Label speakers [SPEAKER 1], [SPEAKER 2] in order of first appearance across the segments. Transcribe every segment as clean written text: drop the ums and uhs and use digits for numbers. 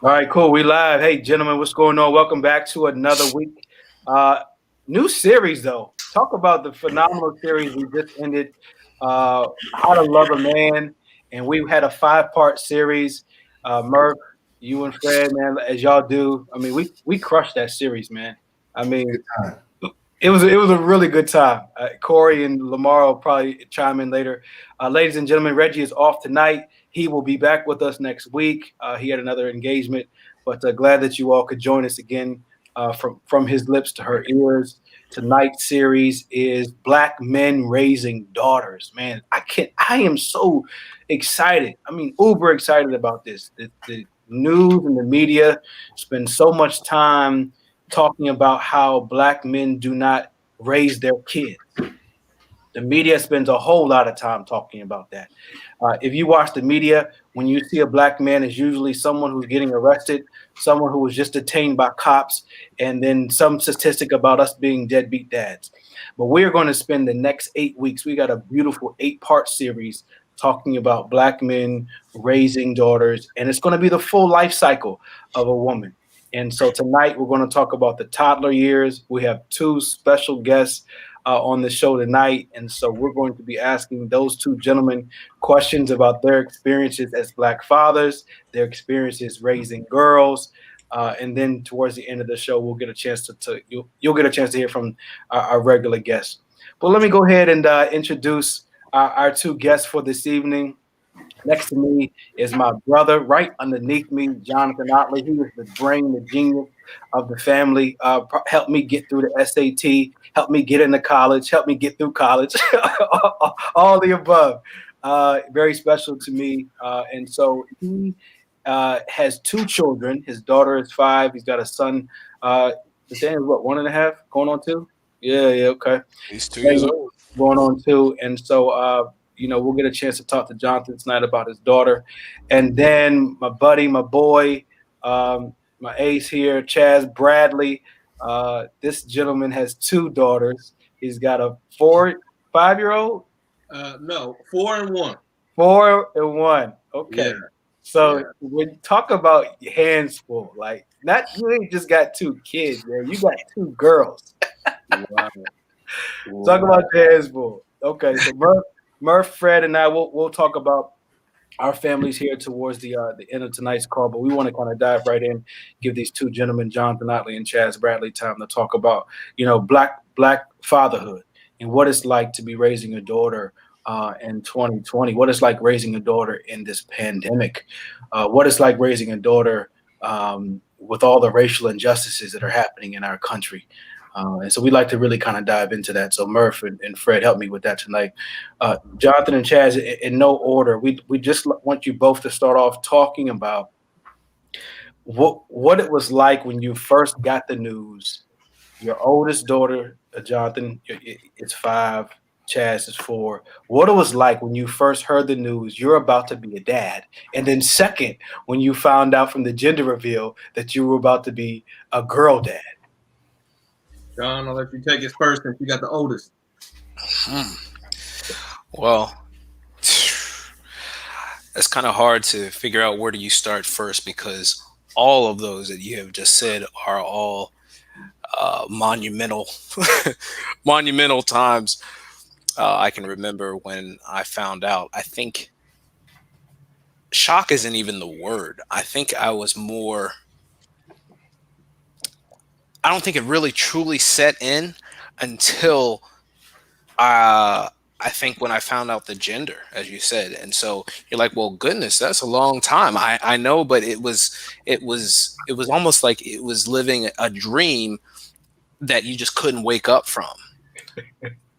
[SPEAKER 1] All right, cool. We live. Hey, gentlemen, what's going on? Welcome back to another week. Uh, New series, though. Talk about the phenomenal series we just ended. How to Love a Man, and we had a five-part series. Murph, you and Fred, man, as y'all do. I mean, we crushed that series, man. I mean,
[SPEAKER 2] Good time.
[SPEAKER 1] it was a really good time. Corey and Lamar will probably chime in later. Ladies and gentlemen, Reggie is off tonight. He will be back with us next week. He had another engagement, but glad that you all could join us again. From his lips to her ears. Tonight's series is Black Men Raising Daughters. Man, I can't. I am so excited. I mean, uber excited about this. The news and the media spend so much time talking about how black men do not raise their kids. The media spends a whole lot of time talking about that. If you watch the media, when you see a black man, it's usually someone who's getting arrested, someone who was just detained by cops, and then some statistic about us being deadbeat dads. But we're going to spend the next 8 weeks. We got a beautiful 8-part series talking about black men raising daughters, and it's going to be the full life cycle of a woman. And so tonight we're going to talk about the toddler years. We have two special guests on the show tonight. And so we're going to be asking those two gentlemen questions about their experiences as Black fathers, their experiences raising girls. And then towards the end of the show, we'll get a chance you'll get a chance to hear from our regular guests. But let me go ahead and introduce our two guests for this evening. Next to me is my brother. Right underneath me, Jonathan Otley. He is the brain, the genius of the family. Helped me get through the SAT. Helped me get into college. Helped me get through college. All the above. Very special to me. And so he has two children. His daughter is 5. He's got a son. Nathaniel's what, 1.5, going on 2? Yeah, okay.
[SPEAKER 3] He's 2 years old.
[SPEAKER 1] Going on 2. And so we'll get a chance to talk to Jonathan tonight about his daughter. And then my buddy, my boy, my ace here, Chaz Bradley. This gentleman has 2 daughters. He's got a 5-year-old?
[SPEAKER 4] No, 4 and 1.
[SPEAKER 1] 4 and 1. Okay.
[SPEAKER 4] Yeah.
[SPEAKER 1] So when you talk about hands full, like not you ain't just got 2 kids, man. You got 2 girls.
[SPEAKER 4] Wow.
[SPEAKER 1] Talk about your hands full. Okay, so Murph, Fred, and I we'll talk about our families here towards the end of tonight's call, but we want to kind of dive right in, give these two gentlemen, Jonathan Otley and Chaz Bradley, time to talk about black fatherhood and what it's like to be raising a daughter in 2020, what it's like raising a daughter in this pandemic, what it's like raising a daughter with all the racial injustices that are happening in our country. And so we'd like to really kind of dive into that. So Murph and Fred, help me with that tonight. Jonathan and Chaz, in no order, we just want you both to start off talking about what it was like when you first got the news. Your oldest daughter, Jonathan, is 5. Chaz is 4. What it was like when you first heard the news you're about to be a dad, and then second, when you found out from the gender reveal that you were about to be a girl dad.
[SPEAKER 4] John, I'll let you take it first since you got the oldest.
[SPEAKER 3] Well, it's kind of hard to figure out where do you start first because all of those that you have just said are all monumental, monumental times. I can remember when I found out. I think shock isn't even the word. I think I was more. I don't think it really truly set in until I think when I found out the gender, as you said. And so you're like, well, goodness, that's a long time. I know, but it was almost like it was living a dream that you just couldn't wake up from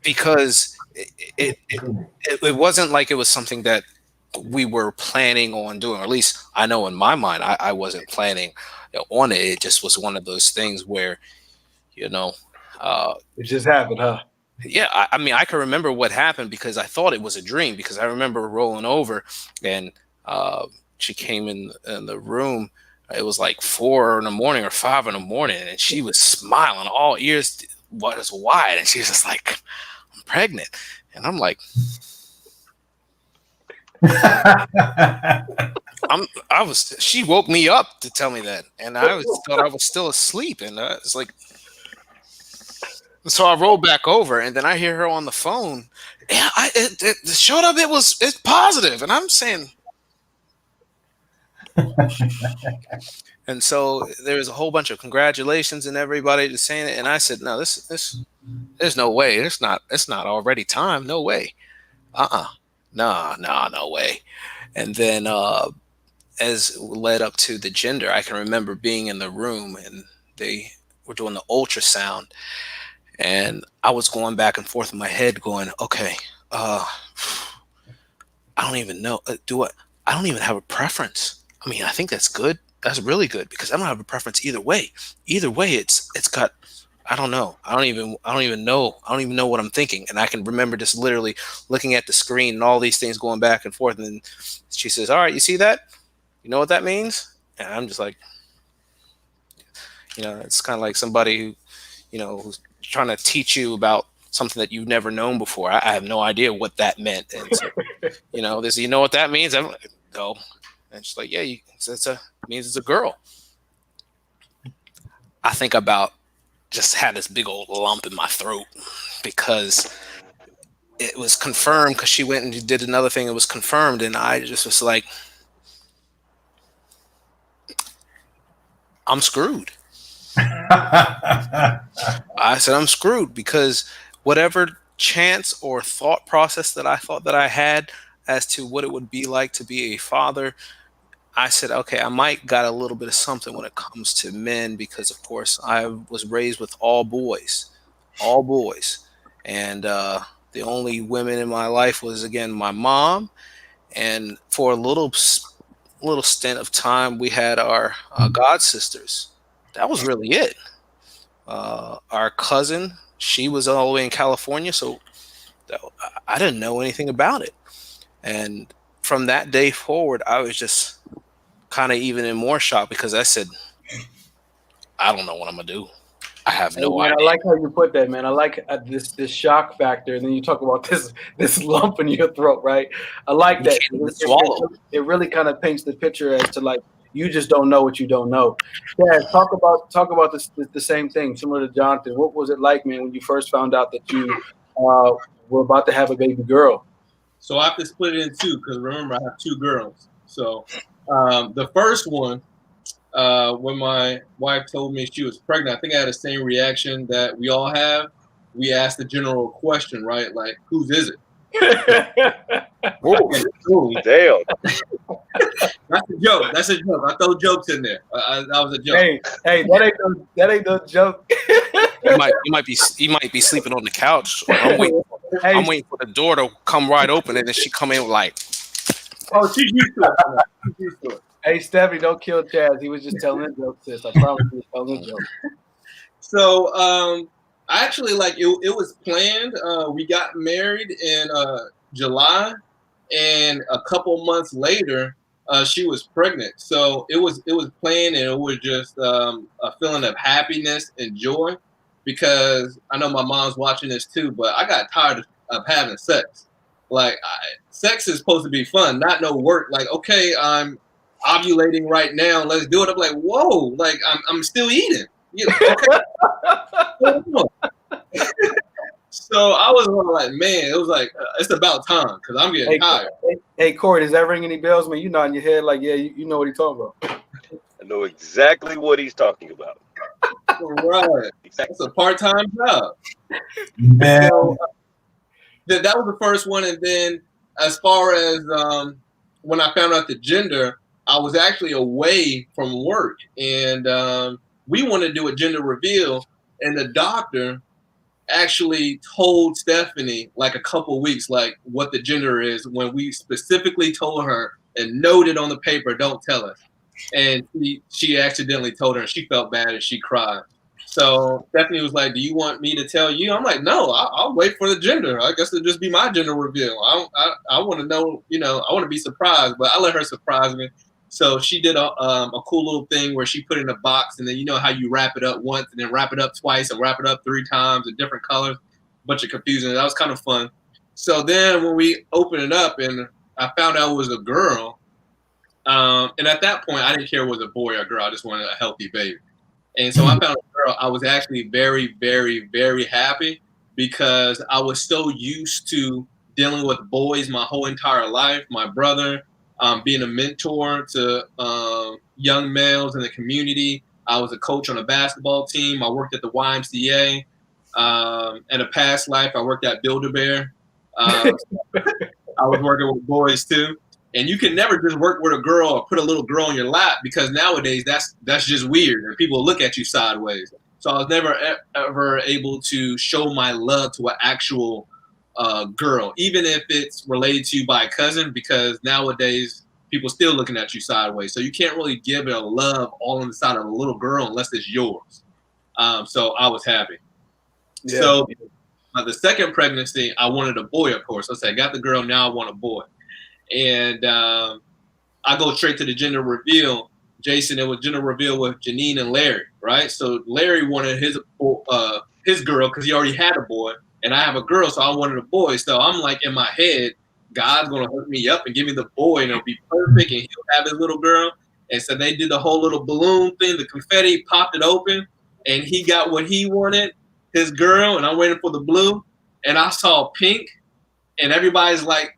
[SPEAKER 3] because it wasn't like it was something that we were planning on doing, or at least I know in my mind, I wasn't planning on it. It just was one of those things where, you know,
[SPEAKER 1] It just happened, huh?
[SPEAKER 3] yeah, I mean, I can remember what happened because I thought it was a dream because I remember rolling over and she came in the room. It was like 4 in the morning or 5 in the morning, and she was smiling, all ears was wide, and she was just like, "I'm pregnant," and I'm like, She woke me up to tell me that, and thought I was still asleep, and it's like, so I rolled back over, and then I hear her on the phone. Yeah, it showed up. It's positive, and I'm saying, and so there was a whole bunch of congratulations and everybody just saying it, and I said, no, this there's no way. It's not already time. No way. No way. And then as led up to the gender, I can remember being in the room and they were doing the ultrasound, and I was going back and forth in my head going, okay, I don't even know. I don't even have a preference. I mean, I think that's good. That's really good because I don't have a preference either way. Either way, it's got, I don't know. I don't even know. I don't even know what I'm thinking. And I can remember just literally looking at the screen and all these things going back and forth. And then she says, all right, you see that? You know what that means? And I'm just like, it's kind of like somebody who, who's trying to teach you about something that you've never known before. I have no idea what that meant. And so, you know what that means? I'm like, no. And she's like, yeah, it means it's a girl. I think about just had this big old lump in my throat because it was confirmed, because she went and did another thing. It was confirmed. And I just was like, I'm screwed. I said, I'm screwed because whatever chance or thought process that I thought that I had as to what it would be like to be a father, I said, okay, I might got a little bit of something when it comes to men because, of course, I was raised with all boys. And the only women in my life was, again, my mom. And for a little stint of time, we had our god sisters. That was really it. Our cousin, she was all the way in California, so I didn't know anything about it. And from that day forward, I was just kind of even in more shock because I said, I don't know what I'm gonna do. I have no idea.
[SPEAKER 1] I like how you put that, man. I like this shock factor, and then you talk about this lump in your throat, right? I like that. It really kind of paints the picture as to like you just don't know what you don't know. Yeah, talk about the same thing, similar to Jonathan. What was it like, man, when you first found out that you were about to have a baby girl?
[SPEAKER 4] So I have to split it in two because remember I have two girls. So the first one, when my wife told me she was pregnant, I think I had the same reaction that we all have. We asked the general question, right? Like, whose is it?
[SPEAKER 2] Ooh, damn.
[SPEAKER 4] That's a joke. I throw jokes in there. That was a joke.
[SPEAKER 1] Hey, that ain't no joke.
[SPEAKER 3] You might be sleeping on the couch. I'm waiting for the door to come right open, and then she come in like,
[SPEAKER 4] oh, she's used to it.
[SPEAKER 1] Hey, Stephanie, don't kill Chaz. He was just telling a joke, sis. I promise he was telling a joke.
[SPEAKER 4] So, actually, like it was planned. We got married in July, and a couple months later, she was pregnant. So it was planned, and it was just a feeling of happiness and joy. Because I know my mom's watching this too, but I got tired of having sex. Like, sex is supposed to be fun, not no work. Like, okay, I'm ovulating right now. Let's do it. I'm like, whoa, like I'm still eating. Okay. So I was like, man, it was like it's about time because I'm getting tired.
[SPEAKER 1] Hey, Corey, does that ring any bells, man? You nodding your head like, yeah, you know what he's talking about.
[SPEAKER 2] I know exactly what he's talking about.
[SPEAKER 4] Right. It's a part-time job.
[SPEAKER 5] Man.
[SPEAKER 4] So, that was the first one, and then as far as when I found out the gender, I was actually away from work, and we wanted to do a gender reveal, and the doctor actually told Stephanie like a couple weeks like what the gender is when we specifically told her and noted on the paper, don't tell us. And she accidentally told her and she felt bad and she cried. So Stephanie was like, do you want me to tell you? I'm like, no, I'll wait for the gender. I guess it'll just be my gender reveal. I want to know, I want to be surprised, but I let her surprise me. So she did a cool little thing where she put it in a box, and then you know how you wrap it up once and then wrap it up twice and wrap it up 3 times in different colors. Bunch of confusion. That was kind of fun. So then when we opened it up and I found out it was a girl, And at that point, I didn't care if it was a boy or a girl. I just wanted a healthy baby. And so I found a girl. I was actually very, very, very happy because I was so used to dealing with boys my whole entire life. My brother, being a mentor to young males in the community. I was a coach on a basketball team. I worked at the YMCA. In a past life, I worked at Build-A-Bear. I was working with boys too. And you can never just work with a girl or put a little girl in your lap because nowadays that's just weird and people look at you sideways. So I was never ever able to show my love to an actual girl, even if it's related to you by a cousin, because nowadays people still looking at you sideways. So you can't really give it a love all on the side of a little girl unless it's yours. So I was happy.
[SPEAKER 1] Yeah.
[SPEAKER 4] So the second pregnancy, I wanted a boy, of course. I said, I got the girl, now I want a boy. And I go straight to the gender reveal. Jason, it was gender reveal with Janine and Larry, right? So Larry wanted his girl because he already had a boy, and I have a girl, so I wanted a boy. So I'm like in my head, God's gonna hook me up and give me the boy, and it'll be perfect, and he'll have his little girl. And so they did the whole little balloon thing, the confetti, popped it open, and he got what he wanted, his girl, and I'm waiting for the blue, and I saw pink, and everybody's like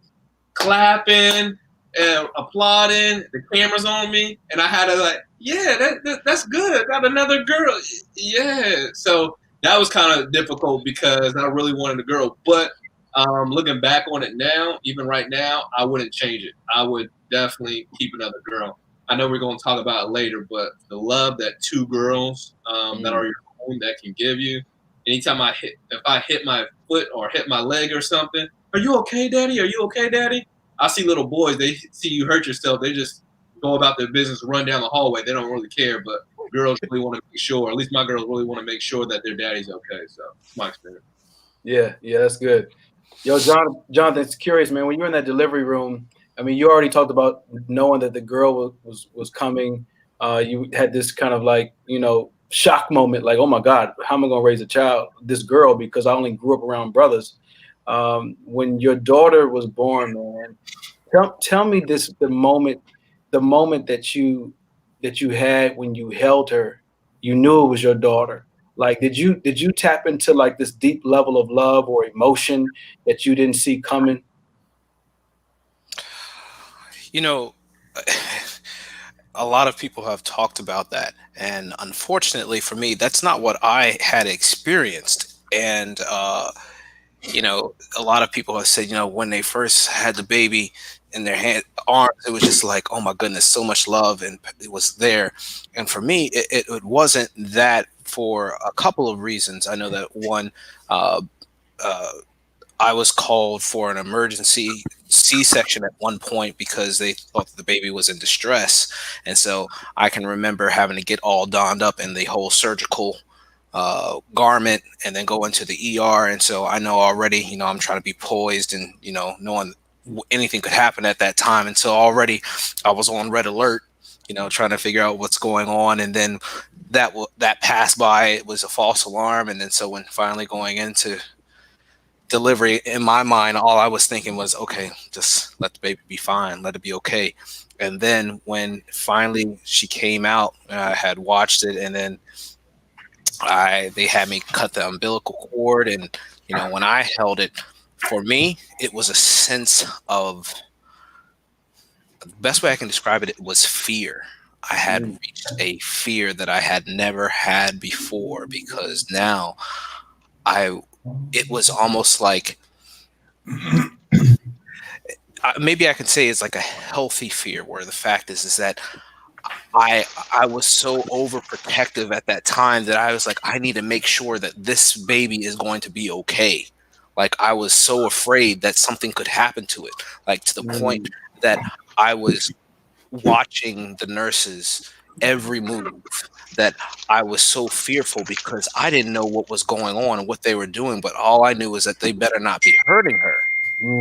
[SPEAKER 4] clapping and applauding. The camera's on me, and I had to like, yeah, that's good. I got another girl. Yeah. So that was kind of difficult because I really wanted a girl. But looking back on it now, even right now, I wouldn't change it. I would definitely keep another girl. I know we're going to talk about it later, but the love that two girls that are your own that can give you. Anytime if I hit my foot or hit my leg or something, are you okay, Daddy? Are you okay, Daddy? I see little boys, they see you hurt yourself, they just go about their business, run down the hallway. They don't really care, but girls really want to make sure, or at least my girls really want to make sure that their daddy's okay. So it's my experience.
[SPEAKER 1] Yeah, that's good. Yo, Jonathan, it's curious, man. When you're in that delivery room, I mean, you already talked about knowing that the girl was coming. You had this kind of like, shock moment, like, oh my God, how am I going to raise this girl, because I only grew up around brothers. When your daughter was born, man, tell me the moment that you had when you held her, you knew it was your daughter. Like, did you tap into like this deep level of love or emotion that you didn't see coming?
[SPEAKER 3] A lot of people have talked about that, and unfortunately for me, that's not what I had experienced. And a lot of people have said, when they first had the baby in their arms, it was just like, oh my goodness, so much love, and it was there. And for me, it wasn't that, for a couple of reasons. I know that one, I was called for an emergency C-section at one point because they thought that the baby was in distress. And so I can remember having to get all donned up in the whole surgical garment and then go into the ER. And so I know already, I'm trying to be poised and, knowing anything could happen at that time. And so already I was on red alert, trying to figure out what's going on. And then that passed by, it was a false alarm. And then so when finally going into delivery, in my mind, all I was thinking was, okay, just let the baby be fine, let it be okay. And then when finally she came out, I had watched it, and then they had me cut the umbilical cord. And when I held it, for me, it was a sense of, the best way I can describe it was fear. I had reached a fear that I had never had before, because now it was almost like, maybe I can say it's like a healthy fear, where the fact is that I was so overprotective at that time that I was like, I need to make sure that this baby is going to be okay. Like, I was so afraid that something could happen to it, like to the point that I was watching the nurses every move, that I was so fearful because I didn't know what was going on and what they were doing, but all I knew was that they better not be hurting her.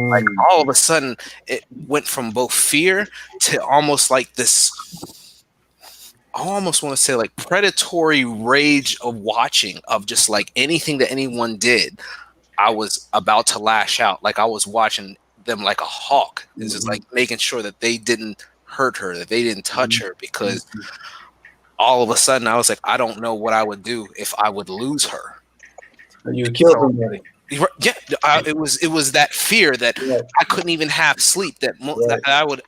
[SPEAKER 3] Like, all of a sudden it went from both fear to almost like this, I almost want to say like predatory rage of watching, of just like anything that anyone did, I was about to lash out. Like, I was watching them like a hawk. It's just like making sure that they didn't hurt her, that they didn't touch her, because all of a sudden I was like, I don't know what I would do if I would lose her.
[SPEAKER 1] You killed somebody.
[SPEAKER 3] Yeah, it was that fear that I couldn't even have sleep. That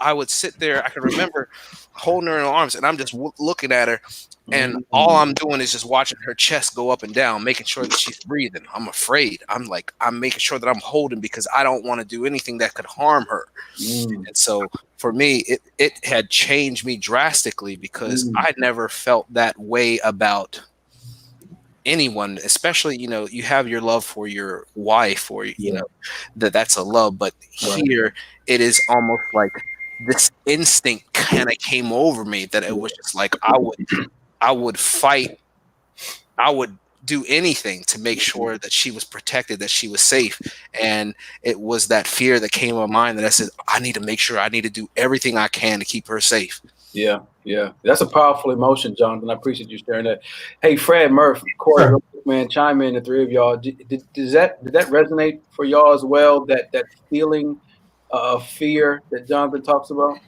[SPEAKER 3] I would sit there. I can remember holding her in arms, and I'm just looking at her, and all I'm doing is just watching her chest go up and down, making sure that she's breathing. I'm afraid. I'm making sure that I'm holding, because I don't want to do anything that could harm her. And so for me, it had changed me drastically, because I never felt that way about anyone, especially, you have your love for your wife, or that's a love, but here it is almost like this instinct kind of came over me, that it was just like I would fight, I would do anything to make sure that she was protected, that she was safe. And it was that fear that came to my mind, that I said, I need to make sure, I need to do everything I can to keep her safe.
[SPEAKER 1] Yeah. That's a powerful emotion, Jonathan. I appreciate you sharing that. Hey, Fred, Murph, Corey, real quick, man, chime in, the three of y'all. Did that resonate for y'all as well? That feeling of fear that Jonathan talks about?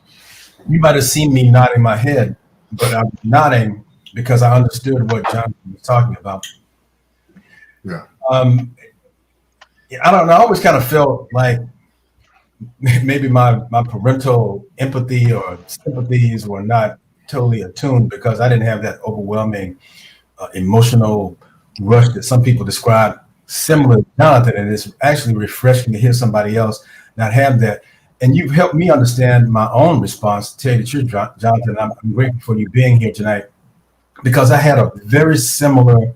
[SPEAKER 5] You might have seen me nodding my head, but I'm nodding because I understood what Jonathan was talking about.
[SPEAKER 6] Yeah.
[SPEAKER 5] I don't know. I always kind of felt like maybe my parental empathy or sympathies were not totally attuned, because I didn't have that overwhelming emotional rush that some people describe similar to Jonathan. And it's actually refreshing to hear somebody else not have that. And you've helped me understand my own response. To tell you the truth, Jonathan, I'm grateful for you being here tonight, because I had a very similar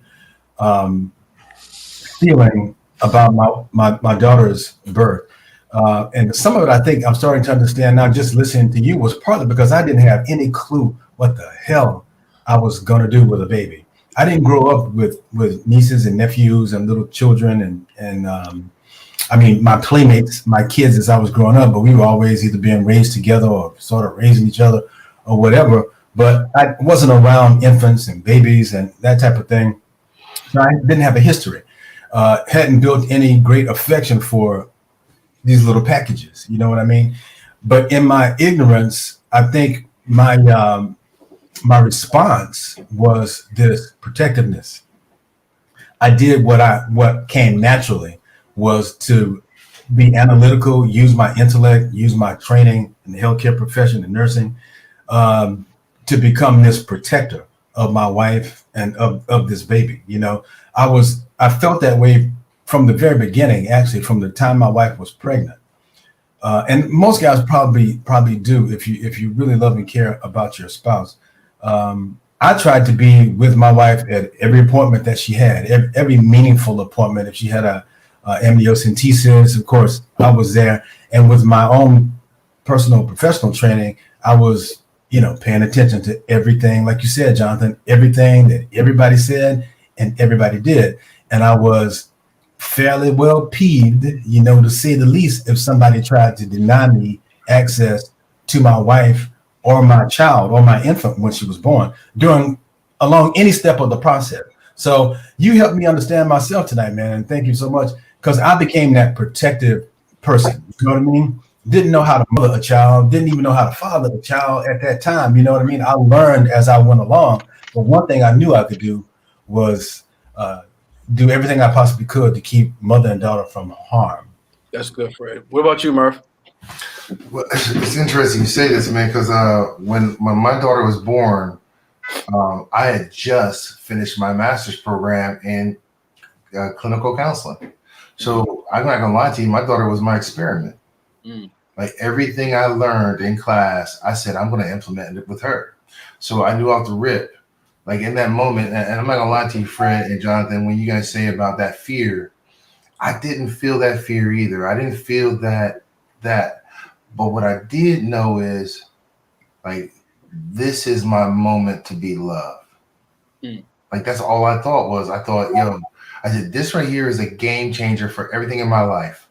[SPEAKER 5] feeling about my daughter's birth. And some of it, I think I'm starting to understand now, just listening to you, was partly because I didn't have any clue what the hell I was going to do with a baby. I didn't grow up with nieces and nephews and little children. And I mean, my playmates, my kids as I was growing up, but we were always either being raised together or sort of raising each other or whatever. But I wasn't around infants and babies and that type of thing. So I didn't have a history. Hadn't built any great affection for these little packages, you know what I mean? But in my ignorance, I think my response was this protectiveness. I did what came naturally, was to be analytical, use my intellect, use my training in the healthcare profession and nursing, to become this protector of my wife and of this baby. I felt that way from the very beginning, actually, from the time my wife was pregnant. And most guys probably do, if you really love and care about your spouse. I tried to be with my wife at every appointment that she had, every meaningful appointment. If she had a amniocentesis, of course, I was there. And with my own personal professional training, I was, paying attention to everything, like you said, Jonathan, everything that everybody said and everybody did. And I was fairly well peeved, to say the least, if somebody tried to deny me access to my wife or my child or my infant when she was born along any step of the process. So you helped me understand myself tonight, man. And thank you so much, because I became that protective person. You know what I mean? Didn't know how to mother a child, didn't even know how to father a child at that time. You know what I mean? I learned as I went along. But one thing I knew I could do was do everything I possibly could to keep mother and daughter from harm.
[SPEAKER 1] That's good, Fred. What about you, Murph?
[SPEAKER 6] Well, it's interesting you say this, man, because when my daughter was born, I had just finished my master's program in clinical counseling. So I'm not gonna lie to you, my daughter was my experiment. Like everything I learned in class, I said I'm gonna implement it with her. So I knew off the rip, like in that moment, and I'm not gonna lie to you, Fred and Jonathan, when you guys say about that fear, I didn't feel that fear either. I didn't feel that. But what I did know is, like, this is my moment to be loved. Like that's all I thought was. I thought, I said, this right here is a game changer for everything in my life.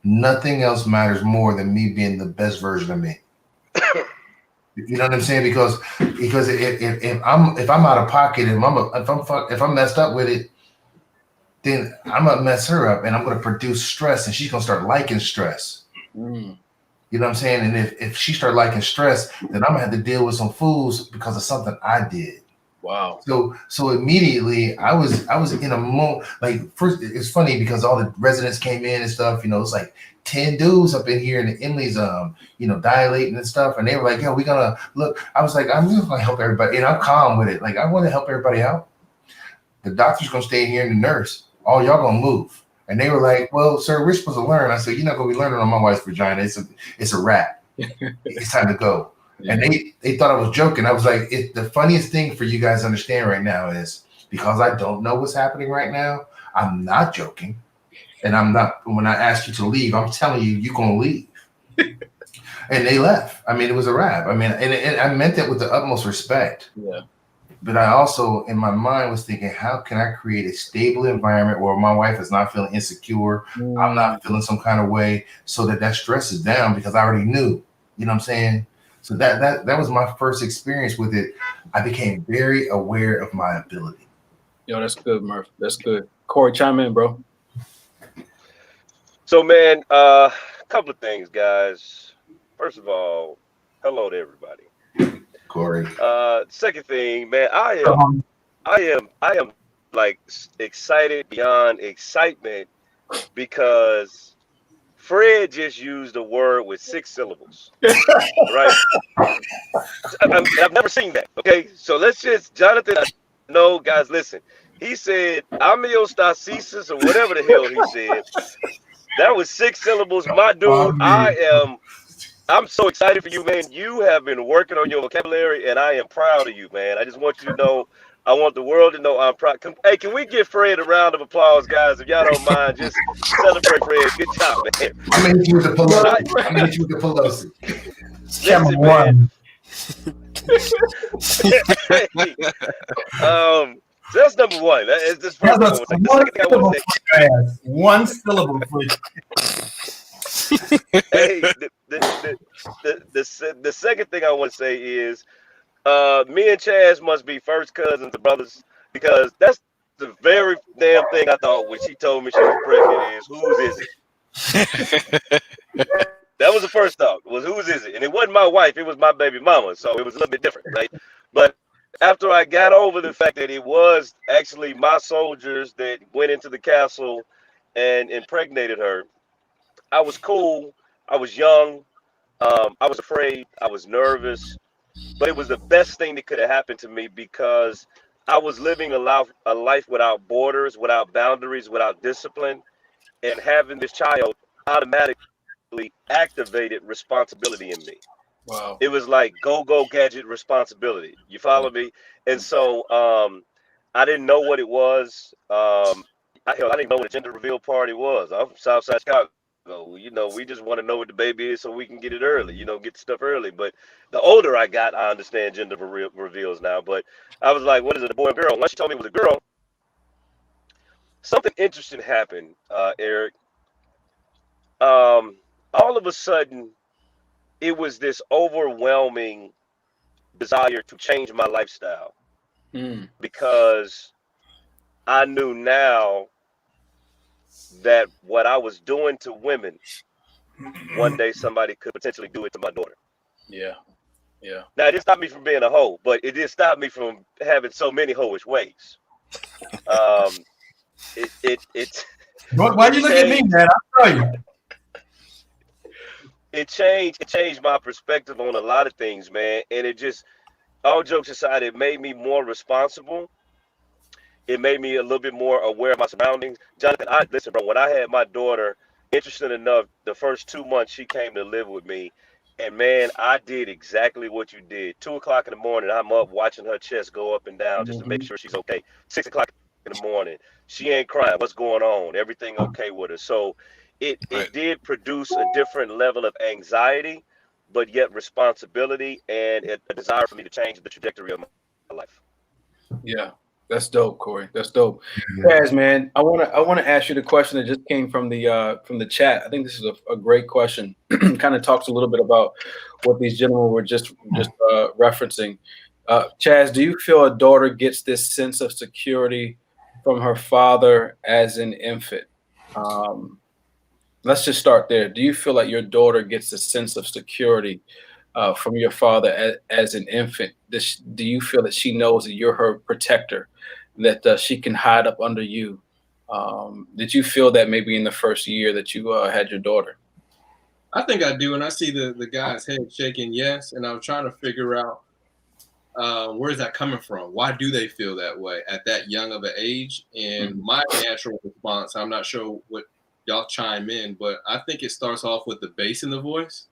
[SPEAKER 6] Nothing else matters more than me being the best version of me. You know what I'm saying? Because if I'm out of pocket and if I'm messed up with it, then I'm gonna mess her up and I'm gonna produce stress and she's gonna start liking stress. You know what I'm saying? And if she start liking stress, then I'm gonna have to deal with some fools because of something I did.
[SPEAKER 1] Wow.
[SPEAKER 6] So immediately I was in a moment. Like, first, it's funny because all the residents came in and stuff. You know, it's like 10 dudes up in here, and Emily's dilating and stuff. And they were like, "Yo, we gonna look." I was like, "I'm just gonna help everybody," and I'm calm with it. Like, I want to help everybody out. The doctor's gonna stay in here, and the nurse. All y'all gonna move. And they were like, "Well, sir, we're supposed to learn." I said, "You're not gonna be learning on my wife's vagina. It's a wrap. It's time to go." Yeah. And they thought I was joking. I was like, the funniest thing for you guys to understand right now is because I don't know what's happening right now, I'm not joking. And I'm not, when I asked you to leave, I'm telling you, you're going to leave. And they left. I mean, it was a wrap. I mean, and I meant that with the utmost respect.
[SPEAKER 1] Yeah.
[SPEAKER 6] But I also, in my mind, was thinking, how can I create a stable environment where my wife is not feeling insecure, I'm not feeling some kind of way, so that stress is down because I already knew. You know what I'm saying? So that was my first experience with it. I became very aware of my ability.
[SPEAKER 1] Yo, that's good, Murph. That's good. Corey, chime in, bro.
[SPEAKER 2] So, man, a couple of things, guys. First of all, hello to everybody.
[SPEAKER 6] Corey.
[SPEAKER 2] Second thing, man, I am like excited beyond excitement because Fred just used a word with 6 syllables, right? I've never seen that. Okay, so let's just, Jonathan. No, guys, listen. He said amniostasis or whatever the hell he said. That was 6 syllables, my dude. I'm so excited for you, man. You have been working on your vocabulary, and I am proud of you, man. I just want you to know. I want the world to know I'm proud. Hey, can we give Fred a round of applause, guys? If y'all don't mind, just celebrate Fred. Good job, man.
[SPEAKER 6] I'm gonna hit you with the Pelosi. I'm gonna hit you with the Pelosi.
[SPEAKER 2] Listen, man. So that's number one. That's just
[SPEAKER 5] one syllable, please.
[SPEAKER 2] Hey, the second thing I want to say is, me and Chaz must be first cousins or brothers, because that's the very damn thing I thought when she told me she was pregnant is, whose is it? That was the first thought, was whose is it? And it wasn't my wife, it was my baby mama, so it was a little bit different, right? But after I got over the fact that it was actually my soldiers that went into the castle and impregnated her, I was cool. I was young. I was afraid. I was nervous. But it was the best thing that could have happened to me because I was living a life without borders, without boundaries, without discipline. And having this child automatically activated responsibility in me.
[SPEAKER 1] Wow.
[SPEAKER 2] It was like go gadget responsibility. You follow me? And so I didn't know what it was. I didn't even know what a gender reveal party was. I'm from Southside Chicago. You know, we just want to know what the baby is so we can get it early, you know, get the stuff early. But the older I got, I understand gender reveals now. But I was like, what is it, a boy or girl? Once she told me it was a girl, something interesting happened, Eric. All of a sudden, it was this overwhelming desire to change my lifestyle because I knew now that what I was doing to women, one day somebody could potentially do it to my daughter.
[SPEAKER 1] Yeah. Yeah.
[SPEAKER 2] Now, it didn't stop me from being a hoe, but it did stop me from having so many hoish ways.
[SPEAKER 5] Why you look at me, man? I'll tell you.
[SPEAKER 2] It changed my perspective on a lot of things, man. And it just, all jokes aside, it made me more responsible. It made me a little bit more aware of my surroundings. Jonathan, listen, bro, when I had my daughter, interesting enough, the first 2 months she came to live with me, and man, I did exactly what you did. 2 o'clock in the morning, I'm up watching her chest go up and down just to make sure she's okay. 6 o'clock in the morning, she ain't crying. What's going on? Everything okay with her? So it did produce a different level of anxiety, but yet responsibility and a desire for me to change the trajectory of my life.
[SPEAKER 1] Yeah. That's dope, Corey. That's dope. Chaz, man, I wanna ask you the question that just came from the chat. I think this is a great question. Kind of talks a little bit about what these gentlemen were just referencing. Chaz, do you feel a daughter gets this sense of security from her father as an infant? let's just start there. Do you feel like your daughter gets a sense of security from your father as an infant? Do you feel that she knows that you're her protector, that she can hide up under you? Did you feel that maybe in the first year that you had your daughter?
[SPEAKER 4] I think I do, and I see the guy's head shaking yes, and I'm trying to figure out where's that coming from? Why do they feel that way at that young of an age? And my natural response, I'm not sure what y'all chime in, but I think it starts off with the bass in the voice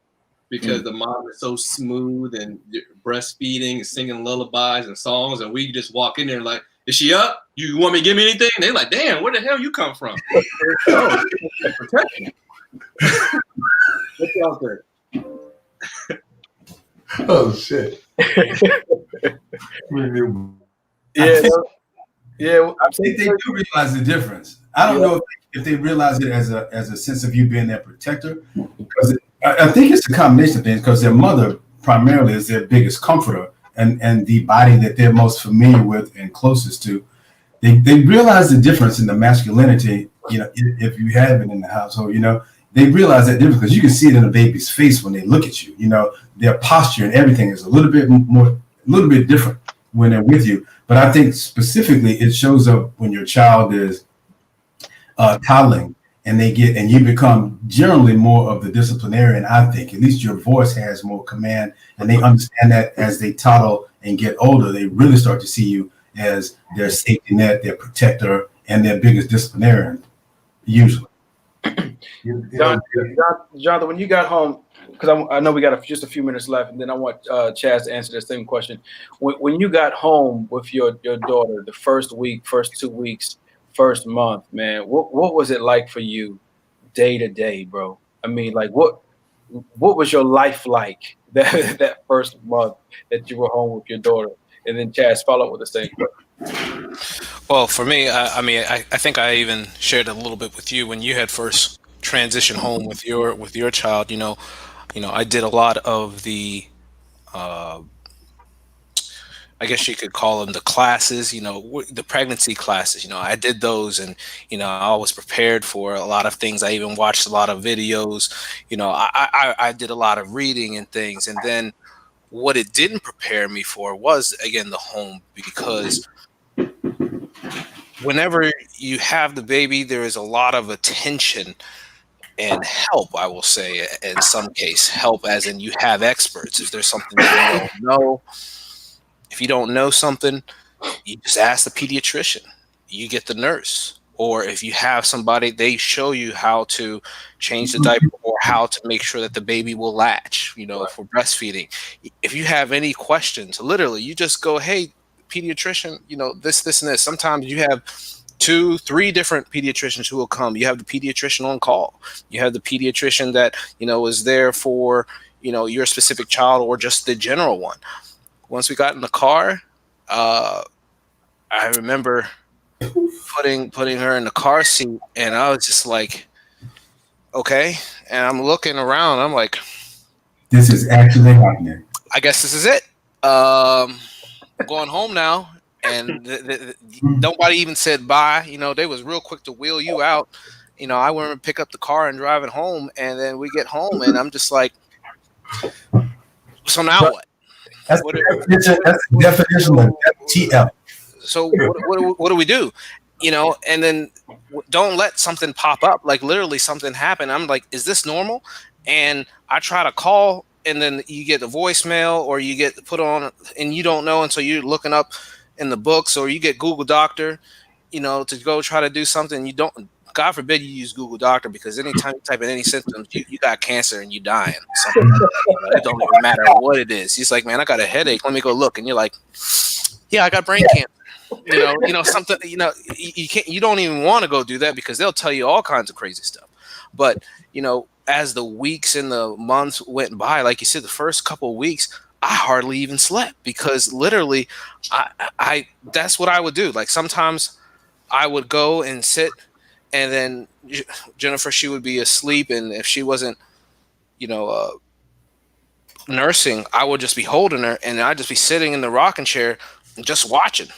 [SPEAKER 4] because the mom is so smooth and breastfeeding and singing lullabies and songs, and we just walk in there like, is she up? You want me to give me anything? And they're like, damn, where the hell you come from? Oh, protection. What's out there?
[SPEAKER 6] Oh shit.
[SPEAKER 1] Yeah, yeah.
[SPEAKER 5] I think they do realize the difference. I don't know if they realize it as a sense of you being their protector, because I think it's a combination of things. Because their mother primarily is their biggest comforter, and the body that they're most familiar with and closest to. They realize the difference in the masculinity. You know, if you have it in the household, you know, they realize that difference because you can see it in a baby's face when they look at you. You know, their posture and everything is a little bit different when they're with you. But I think specifically it shows up when your child is toddling and you become generally more of the disciplinarian. I think at least your voice has more command, and they understand that as they toddle and get older, they really start to see you as their safety net, their protector, and their biggest disciplinarian, usually.
[SPEAKER 1] Jonathan, when you got home, because I know we got just a few minutes left, and then I want Chaz to answer the same question. When you got home with your daughter, the first week, first 2 weeks, first month, man, what was it like for you, day to day, bro? I mean, like what was your life like that first month that you were home with your daughter? And then Chaz, follow up with the same question.
[SPEAKER 3] Well, for me, I think I even shared a little bit with you when you had first transitioned home with your child. You know, I did a lot of the, I guess you could call them the classes. You know, the pregnancy classes. You know, I did those, and you know, I was prepared for a lot of things. I even watched a lot of videos. You know, I did a lot of reading and things, and then what it didn't prepare me for was, again, the home, because whenever you have the baby, there is a lot of attention and help, I will say, in some case. Help as in you have experts. If there's something that you don't know, if you don't know something, you just ask the pediatrician. You get the nurse. Or if you have somebody, they show you how to change the diaper or how to make sure that the baby will latch, you know, for breastfeeding. If you have any questions, literally, you just go, hey, pediatrician, you know, this, and this. Sometimes you have 2, 3 different pediatricians who will come. You have the pediatrician on call. You have the pediatrician that, you know, is there for, you know, your specific child or just the general one. Once we got in the car, I remember putting her in the car seat, and I was just like, okay. And I'm looking around, I'm like,
[SPEAKER 5] this is actually happening.
[SPEAKER 3] I guess this is it. I'm going home now. And nobody even said bye. You know, they was real quick to wheel you out. You know, I went and pick up the car and drive it home, and then we get home, and I'm just like, so now what?
[SPEAKER 5] That's the definition of FTL.
[SPEAKER 3] So what do we do? You know, and then don't let something pop up. Like literally something happened. I'm like, is this normal? And I try to call, and then you get the voicemail, or you get put on, and you don't know, and so you're looking up in the books, or you get Google Doctor, you know, to go try to do something. You don't, God forbid you use Google Doctor, because anytime you type in any symptoms, you got cancer and you dying. Something like that, you know, it don't even matter what it is. He's like, man, I got a headache. Let me go look. And you're like, yeah, I got brain cancer. You know, something, you know, you don't even want to go do that, because they'll tell you all kinds of crazy stuff. But, you know, as the weeks and the months went by, like you said, the first couple of weeks, I hardly even slept, because literally I that's what I would do. Like sometimes I would go and sit, and then Jennifer, she would be asleep. And if she wasn't, you know, nursing, I would just be holding her, and I'd just be sitting in the rocking chair and just watching.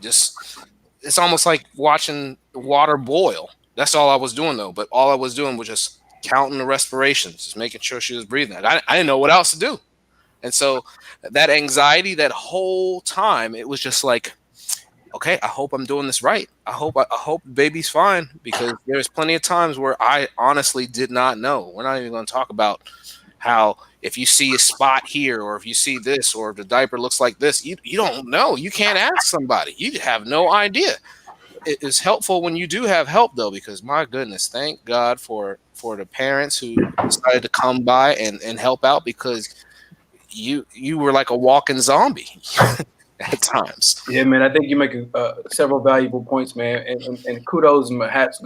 [SPEAKER 3] It's almost like watching water boil. That's all I was doing though. But all I was doing was just counting the respirations, just making sure she was breathing. I didn't know what else to do. And so that anxiety, that whole time, it was just like, okay, I hope I'm doing this right. I hope baby's fine, because there's plenty of times where I honestly did not know. We're not even going to talk about how if you see a spot here, or if you see this, or if the diaper looks like this, you don't know. You can't ask somebody. You have no idea. It is helpful when you do have help though, because my goodness, thank God for the parents who decided to come by and help out, because you were like a walking zombie at times.
[SPEAKER 1] Yeah, man. I think you make several valuable points, man. And kudos and my hat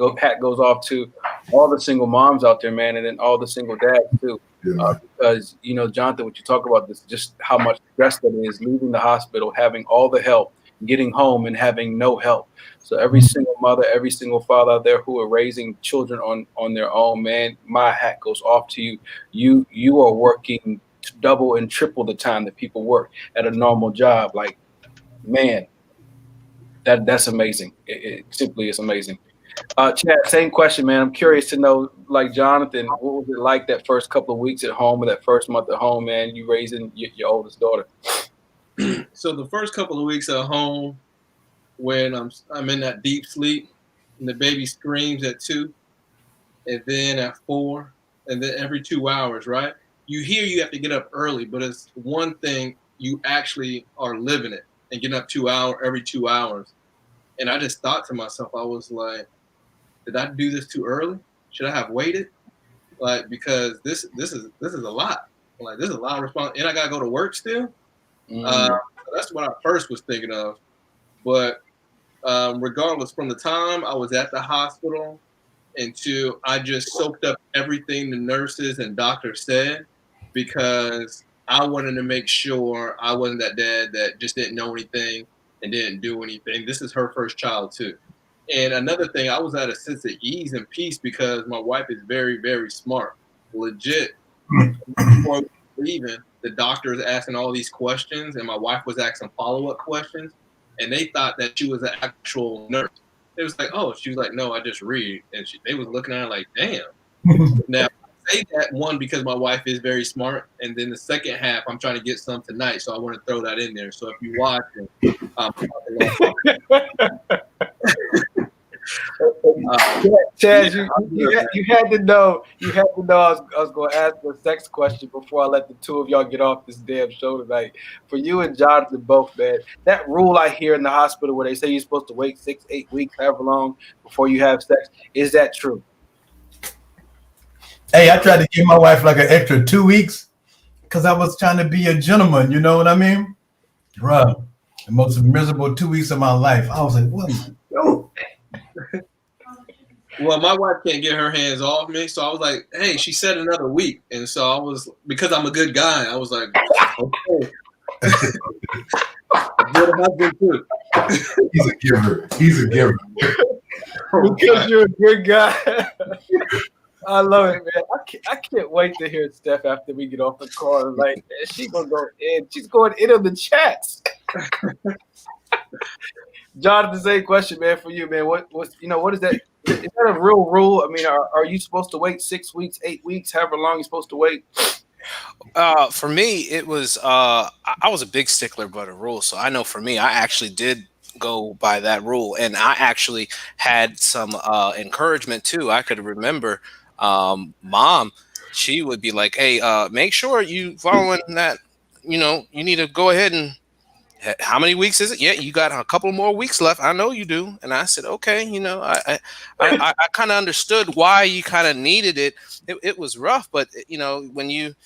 [SPEAKER 1] goes off to all the single moms out there, man, and then all the single dads too.
[SPEAKER 6] Yeah.
[SPEAKER 1] Because Jonathan, what you talk about this, just how much stress that is, leaving the hospital, having all the help, getting home and having no help. So every single mother, every single father out there who are raising children on their own, man, my hat goes off to you. You are working double and triple the time that people work at a normal job. Like, man, that's amazing. It simply is amazing. Chad, same question, man. I'm curious to know, like Jonathan, what was it like that first couple of weeks at home, or that first month at home, man? You raising your oldest daughter.
[SPEAKER 4] So the first couple of weeks at home, when I'm in that deep sleep, and the baby screams at 2, and then at 4, and then every 2 hours, right? You hear you have to get up early, but it's one thing you actually are living it and getting up every 2 hours. And I just thought to myself, I was like, did I do this too early? Should I have waited? Like, because this is a lot. Like, this is a lot of responsibility, and I gotta go to work still. That's what I first was thinking of. But regardless, from the time I was at the hospital until I just soaked up everything the nurses and doctors said, because I wanted to make sure I wasn't that dad that just didn't know anything and didn't do anything. This is her first child too. And another thing, I was at a sense of ease and peace because my wife is very, very smart. Legit. Before leaving, the doctor was asking all these questions, and my wife was asking follow-up questions, and they thought that she was an actual nurse. It was like, oh, she was like, no, I just read. And they was looking at her like, damn. Now, I say that, one, because my wife is very smart, and then the second half, I'm trying to get some tonight, so I want to throw that in there. So if you watch it,
[SPEAKER 1] Chad, you had to know. You had to know. I was going to ask a sex question before I let the two of y'all get off this damn show tonight. For you and Jonathan both, man, that rule I hear in the hospital where they say you're supposed to wait 6-8 weeks, however long, before you have sex, is that true?
[SPEAKER 5] Hey, I tried to give my wife like an extra 2 weeks because I was trying to be a gentleman. You know what I mean? Bruh, the most miserable 2 weeks of my life. I was like, what is it?
[SPEAKER 4] Well, my wife can't get her hands off me, so I was like, hey, she said another week. And so I was, because I'm a good guy, I was like, okay. Good husband too.
[SPEAKER 6] He's a giver. He's a giver.
[SPEAKER 1] Because you're a good guy. I love it, man. I can't wait to hear Steph after we get off the call. Like, man, she's gonna go in. She's going in on the chats. Jonathan, same question, man, for you, man. What is that? Is that a real rule? I mean, are you supposed to wait 6 weeks, 8 weeks, however long you're supposed to wait?
[SPEAKER 3] For me, it was I was a big stickler by the rule. So I know for me, I actually did go by that rule, and I actually had some encouragement too. I could remember mom, she would be like, hey, make sure you following that, you need to go ahead and, how many weeks is it? Yeah, you got a couple more weeks left. I know you do. And I said, okay, I kind of understood why you kind of needed it. It was rough, but when you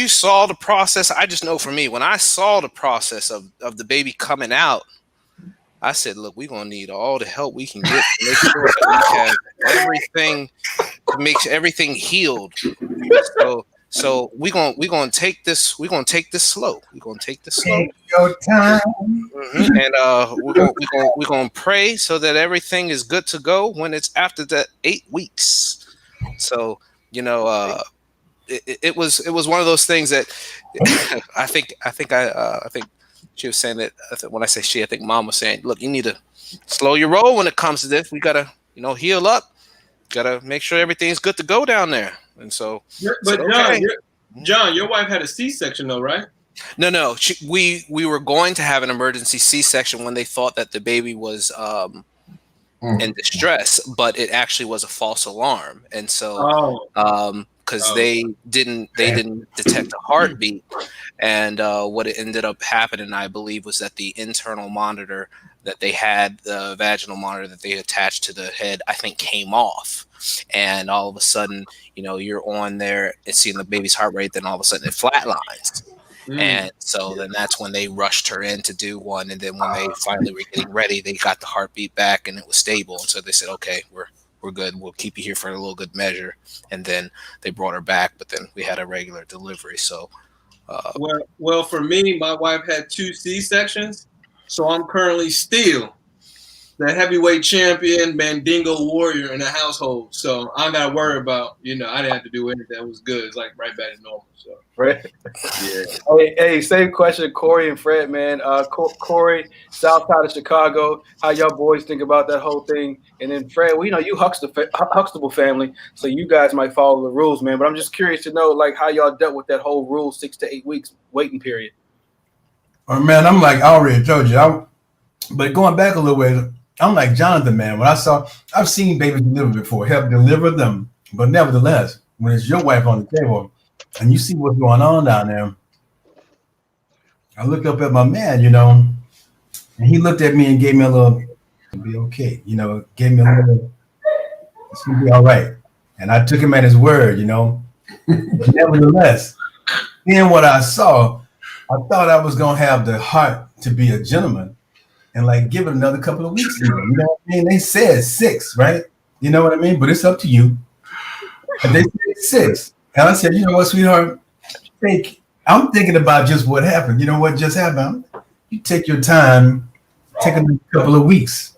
[SPEAKER 3] saw the process, I just know for me, when I saw the process of the baby coming out, I said, look, we're gonna need all the help we can get to make sure that we make everything healed. So we're gonna take this slow. We're gonna take this slow.
[SPEAKER 5] Take your time.
[SPEAKER 3] And we're gonna pray so that everything is good to go when it's after that 8 weeks. So it was one of those things that I think she was saying that when I say she, I think mom was saying, look, you need to slow your roll when it comes to this. We gotta, heal up. Gotta make sure everything's good to go down there. And so,
[SPEAKER 4] But
[SPEAKER 3] okay.
[SPEAKER 4] John, your wife had a C-section though, right?
[SPEAKER 3] No. We were going to have an emergency C-section when they thought that the baby was in distress, but it actually was a false alarm, and so because they didn't detect a heartbeat, and what it ended up happening, I believe, was that the internal monitor that they had, the vaginal monitor that they attached to the head, I think came off, and all of a sudden, you're on there and seeing the baby's heart rate, then all of a sudden it flatlines. And so then that's when they rushed her in to do one. And then when they finally were getting ready, they got the heartbeat back and it was stable. And so they said, okay, we're good. We'll keep you here for a little good measure. And then they brought her back, but then we had a regular delivery. So,
[SPEAKER 4] well, for me, my wife had 2 C-sections. So I'm currently still the heavyweight champion, Mandingo warrior in the household. So I got to worry about, I didn't have to do anything. It was good. It's like right back to normal. So.
[SPEAKER 1] Right.
[SPEAKER 4] Yeah.
[SPEAKER 1] Hey, same question, Corey and Fred, man. Corey, south side of Chicago. How y'all boys think about that whole thing? And then Fred, you Huxtable family, so you guys might follow the rules, man. But I'm just curious to know, like, how y'all dealt with that whole rule 6 to 8 weeks waiting period.
[SPEAKER 5] Oh man, I'm like I already told you. But going back a little way, I'm like Jonathan, man. I've seen babies deliver before, help deliver them, but nevertheless, when it's your wife on the table and you see what's going on down there, I looked up at my man, and he looked at me and gave me a little, it'll be okay, gave me a little, it's gonna be all right. And I took him at his word, But nevertheless, then what I saw, I thought I was gonna have the heart to be a gentleman and like give it another couple of weeks. You know what I mean? They said 6, right? You know what I mean? But it's up to you. And they said 6. And I said, you know what, sweetheart? I'm thinking about just what happened. You know what just happened? You take your time, take a couple of weeks.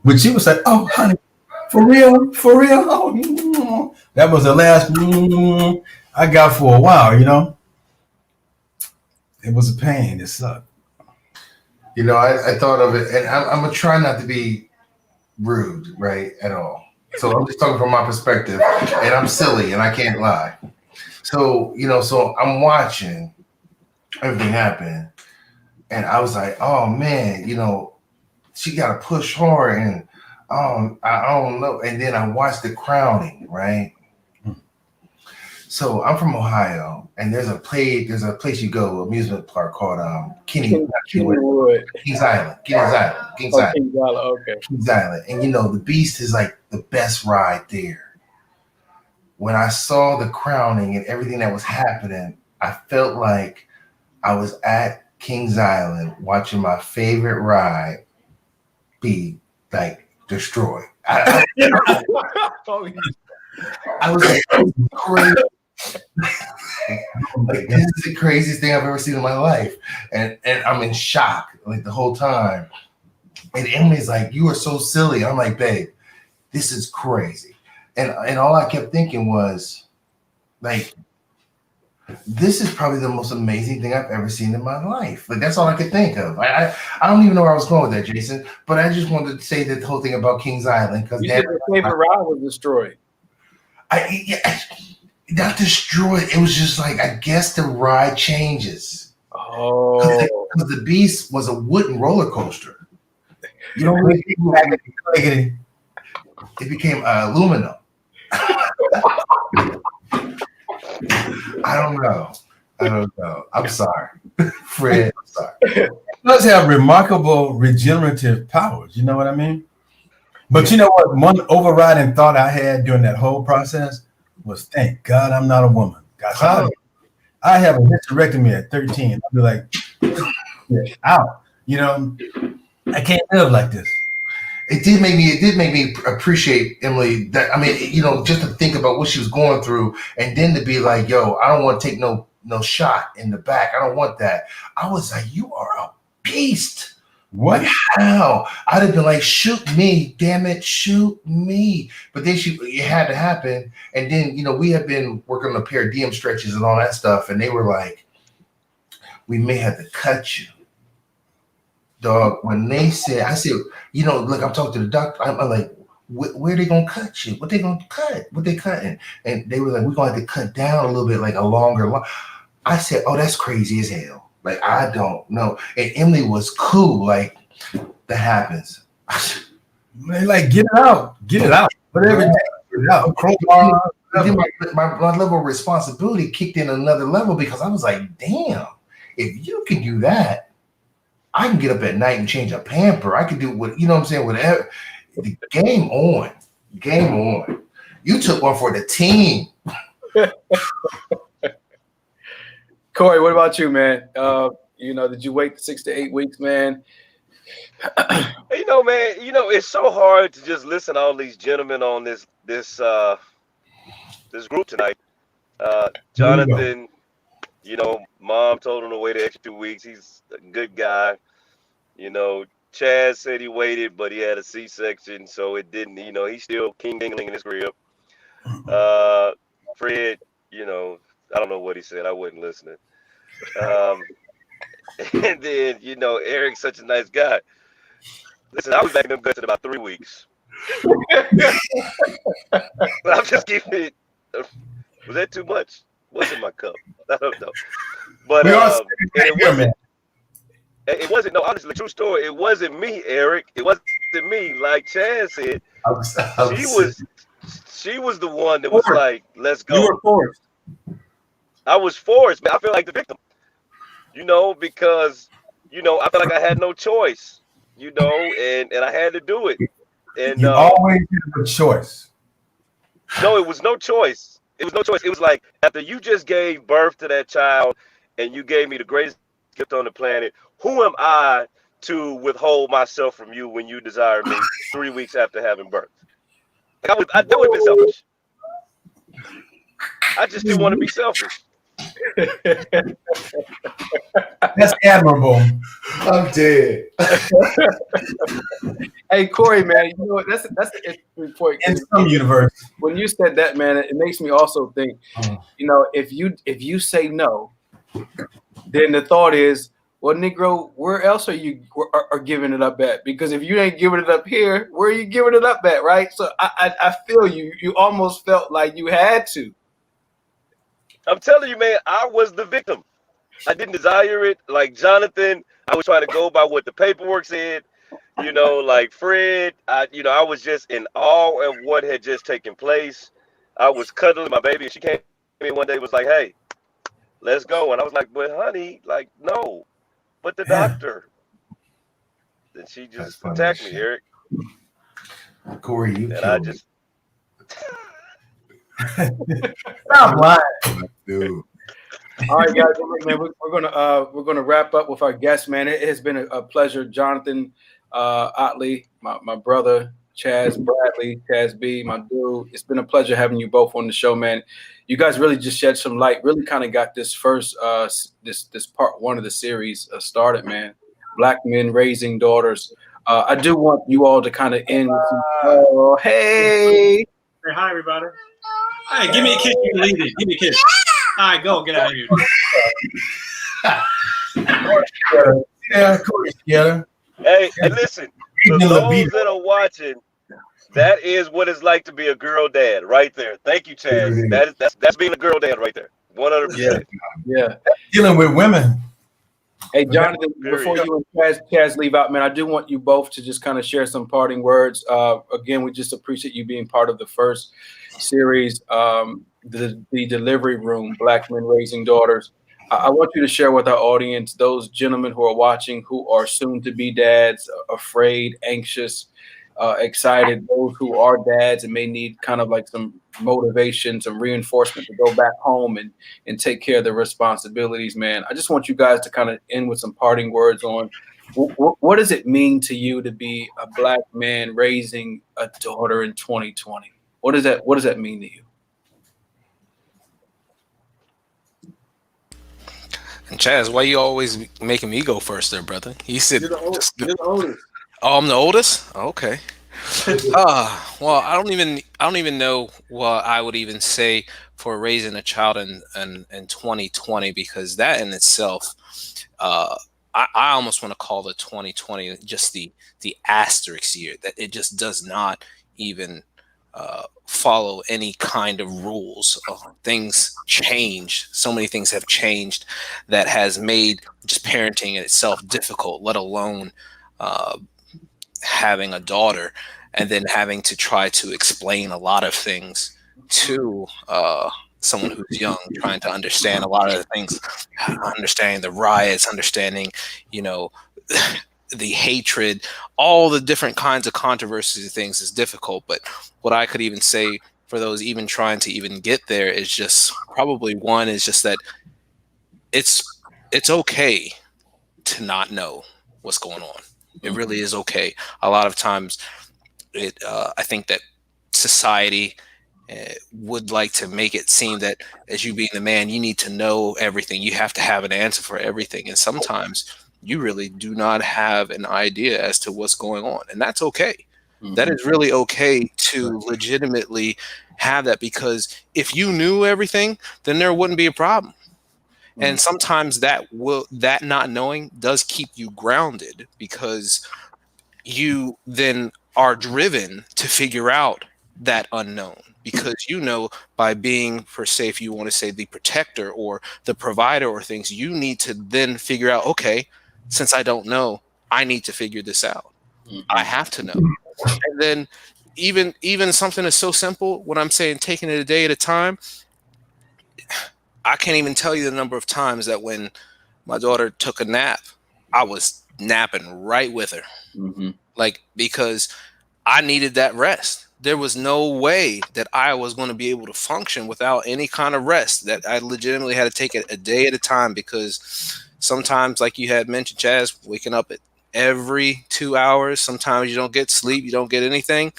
[SPEAKER 5] But she was like, oh, honey, for real? For real? Oh, that was the last I got for a while, It was a pain. It sucked.
[SPEAKER 6] I thought of it, and I'm gonna try not to be rude, right, at all. So I'm just talking from my perspective, and I'm silly, and I can't lie. So so I'm watching everything happen, and I was like, oh man, she got to push hard, and I don't know. And then I watched the crowning, right? So I'm from Ohio, and there's a place you go, amusement park called Kings Island.
[SPEAKER 1] Okay.
[SPEAKER 6] Kings Island. And the Beast is like the best ride there. When I saw the crowning and everything that was happening, I felt like I was at Kings Island watching my favorite ride be like destroyed. I was like, crazy. Like, this is the craziest thing I've ever seen in my life, and I'm in shock like the whole time. And Emily's like, "You are so silly." I'm like, "Babe, this is crazy." And all I kept thinking was, like, this is probably the most amazing thing I've ever seen in my life. Like, that's all I could think of. I don't even know where I was going with that, Jason. But I just wanted to say the whole thing about Kings Island because
[SPEAKER 1] your favorite ride was destroyed.
[SPEAKER 6] Not destroyed. It was just like, I guess the ride changes.
[SPEAKER 1] Oh,
[SPEAKER 6] because the Beast was a wooden roller coaster. It became aluminum. I don't know. I'm sorry, Fred. I'm sorry.
[SPEAKER 5] It does have remarkable regenerative powers. You know what I mean? But you know what? One overriding thought I had during that whole process was, thank God I'm not a woman. Gosh, I have a hysterectomy at 13. I'll be like, out. I can't live like this.
[SPEAKER 6] It did make me appreciate Emily. That, I mean, just to think about what she was going through, and then to be like, yo, I don't want to take no shot in the back. I don't want that. I was like, you are a beast. What? Like, how? I'd have been like, shoot me, damn it, shoot me. But then it had to happen. And then, we had been working on the per diem stretches and all that stuff. And they were like, we may have to cut you. dog, when they said, I said, look, I'm talking to the doctor. I'm like, where they gonna cut you? What they gonna cut? What they cutting? And they were like, we're gonna have to cut down a little bit, like a longer line. I said, oh, that's crazy as hell. Like, I don't know. And Emily was cool. Like, that happens.
[SPEAKER 5] They like, get it out. Whatever. Get it out.
[SPEAKER 6] My level of responsibility kicked in another level because I was like, damn, if you can do that, I can get up at night and change a pamper. I can do what, what I'm saying, whatever. The game on. You took one for the team.
[SPEAKER 1] Corey, what about you, man? Did you wait 6 to 8 weeks, man?
[SPEAKER 2] Man, it's so hard to just listen to all these gentlemen on this group tonight. Jonathan, mom told him to wait an extra 2 weeks. He's a good guy. Chaz said he waited, but he had a C-section, so it didn't. He's still king dingling in his crib. Fred, I don't know what he said. I wasn't listening. And then, Eric's such a nice guy. Listen, I was back in them guts in about 3 weeks. But I'm just keeping it. Was that too much? What's in my cup? I don't know. But it wasn't, no, honestly, true story. It wasn't me, Eric. It wasn't me. Like Chaz said, she was the one that was like, let's go.
[SPEAKER 4] You were forced.
[SPEAKER 2] I was forced, man. I feel like the victim. Because, I felt like I had no choice, and I had to do it. And
[SPEAKER 5] you always have a choice.
[SPEAKER 2] No, it was no choice. It was no choice. It was like, after you just gave birth to that child and you gave me the greatest gift on the planet, who am I to withhold myself from you when you desire me 3 weeks after having birth? That would have been selfish. I just didn't want to be selfish.
[SPEAKER 5] That's admirable.
[SPEAKER 6] I'm dead.
[SPEAKER 1] Hey, Corey, man, that's the interesting point.
[SPEAKER 5] In some universe.
[SPEAKER 1] When you said that, man, it makes me also think, if you say no, then the thought is, well, Negro, where else are you are giving it up at? Because if you ain't giving it up here, where are you giving it up at, right? So I feel you. You almost felt like you had to.
[SPEAKER 2] I'm telling you, man, I was the victim. I didn't desire it. Like Jonathan, I was trying to go by what the paperwork said. Like Fred, I was just in awe of what had just taken place. I was cuddling my baby, and she came to me one day and was like, hey, let's go. And I was like, but honey, like, no. But the doctor. Then she just attacked me, Eric.
[SPEAKER 6] Corey, you
[SPEAKER 2] and
[SPEAKER 6] killed
[SPEAKER 2] I
[SPEAKER 6] me.
[SPEAKER 2] just
[SPEAKER 5] Stop lying,
[SPEAKER 6] dude.
[SPEAKER 1] All right, guys, man, we're gonna wrap up with our guest, man. It has been a pleasure, Jonathan Otley, my brother, Chaz Bradley, Chaz B, my dude. It's been a pleasure having you both on the show, man. You guys really just shed some light. Really kind of got this first this part one of the series started, man. Black men raising daughters. I do want you all to kind of end with some, hey.
[SPEAKER 7] Say hi, everybody. Hey, give me a kiss. You can leave it. Give me a kiss. All right, go. Get out of here.
[SPEAKER 5] Yeah, Corey, yeah.
[SPEAKER 2] Hey, listen. For those that are watching, that is what it's like to be a girl dad, right there. Thank you, Chaz. That's being a girl dad, right there. 100%.
[SPEAKER 1] Yeah.
[SPEAKER 5] Dealing with women.
[SPEAKER 1] Hey, Jonathan, before you and Chaz leave out, man, I do want you both to just kind of share some parting words. Again, we just appreciate you being part of the first series, the Delivery Room, Black Men Raising Daughters. I want you to share with our audience, those gentlemen who are watching, who are soon to be dads, afraid, anxious, excited, those who are dads and may need kind of like some motivation, some reinforcement to go back home and take care of their responsibilities, man. I just want you guys to kind of end with some parting words on what does it mean to you to be a Black man raising a daughter in 2020? What does that mean to you?
[SPEAKER 3] And Chaz, why you always making me go first there, brother? He said,
[SPEAKER 4] You're the oldest.
[SPEAKER 3] Oh, I'm the oldest? Okay. Well, I don't even know what I would even say for raising a child in 2020, because that in itself, I I almost want to call the 2020 just the asterisk year, that it just does not even follow any kind of rules. Things change. So many things have changed that has made just parenting in itself difficult, let alone having a daughter and then having to try to explain a lot of things to someone who's young, trying to understand a lot of the things, understanding the riots, understanding, the hatred, all the different kinds of controversies and things is difficult. But what I could even say for those even trying to even get there is just probably one is just that it's okay to not know what's going on. It really is okay. A lot of times I think that society would like to make it seem that as you being the man, you need to know everything. You have to have an answer for everything. And sometimes you really do not have an idea as to what's going on. And that's okay. Mm-hmm. That is really okay to legitimately have that, because if you knew everything, then there wouldn't be a problem. Mm-hmm. And sometimes that not knowing does keep you grounded, because you then are driven to figure out that unknown, because by being, per se, if you want to say the protector or the provider or things, you need to then figure out, okay, since I don't know, I need to figure this out. Mm-hmm. I have to know. And then even something that's so simple, when I'm saying taking it a day at a time, I can't even tell you the number of times that when my daughter took a nap, I was napping right with her. Mm-hmm. Because I needed that rest. There was no way that I was going to be able to function without any kind of rest, that I legitimately had to take it a day at a time, because sometimes, like you had mentioned, Chaz, waking up at every 2 hours, sometimes you don't get sleep, you don't get anything.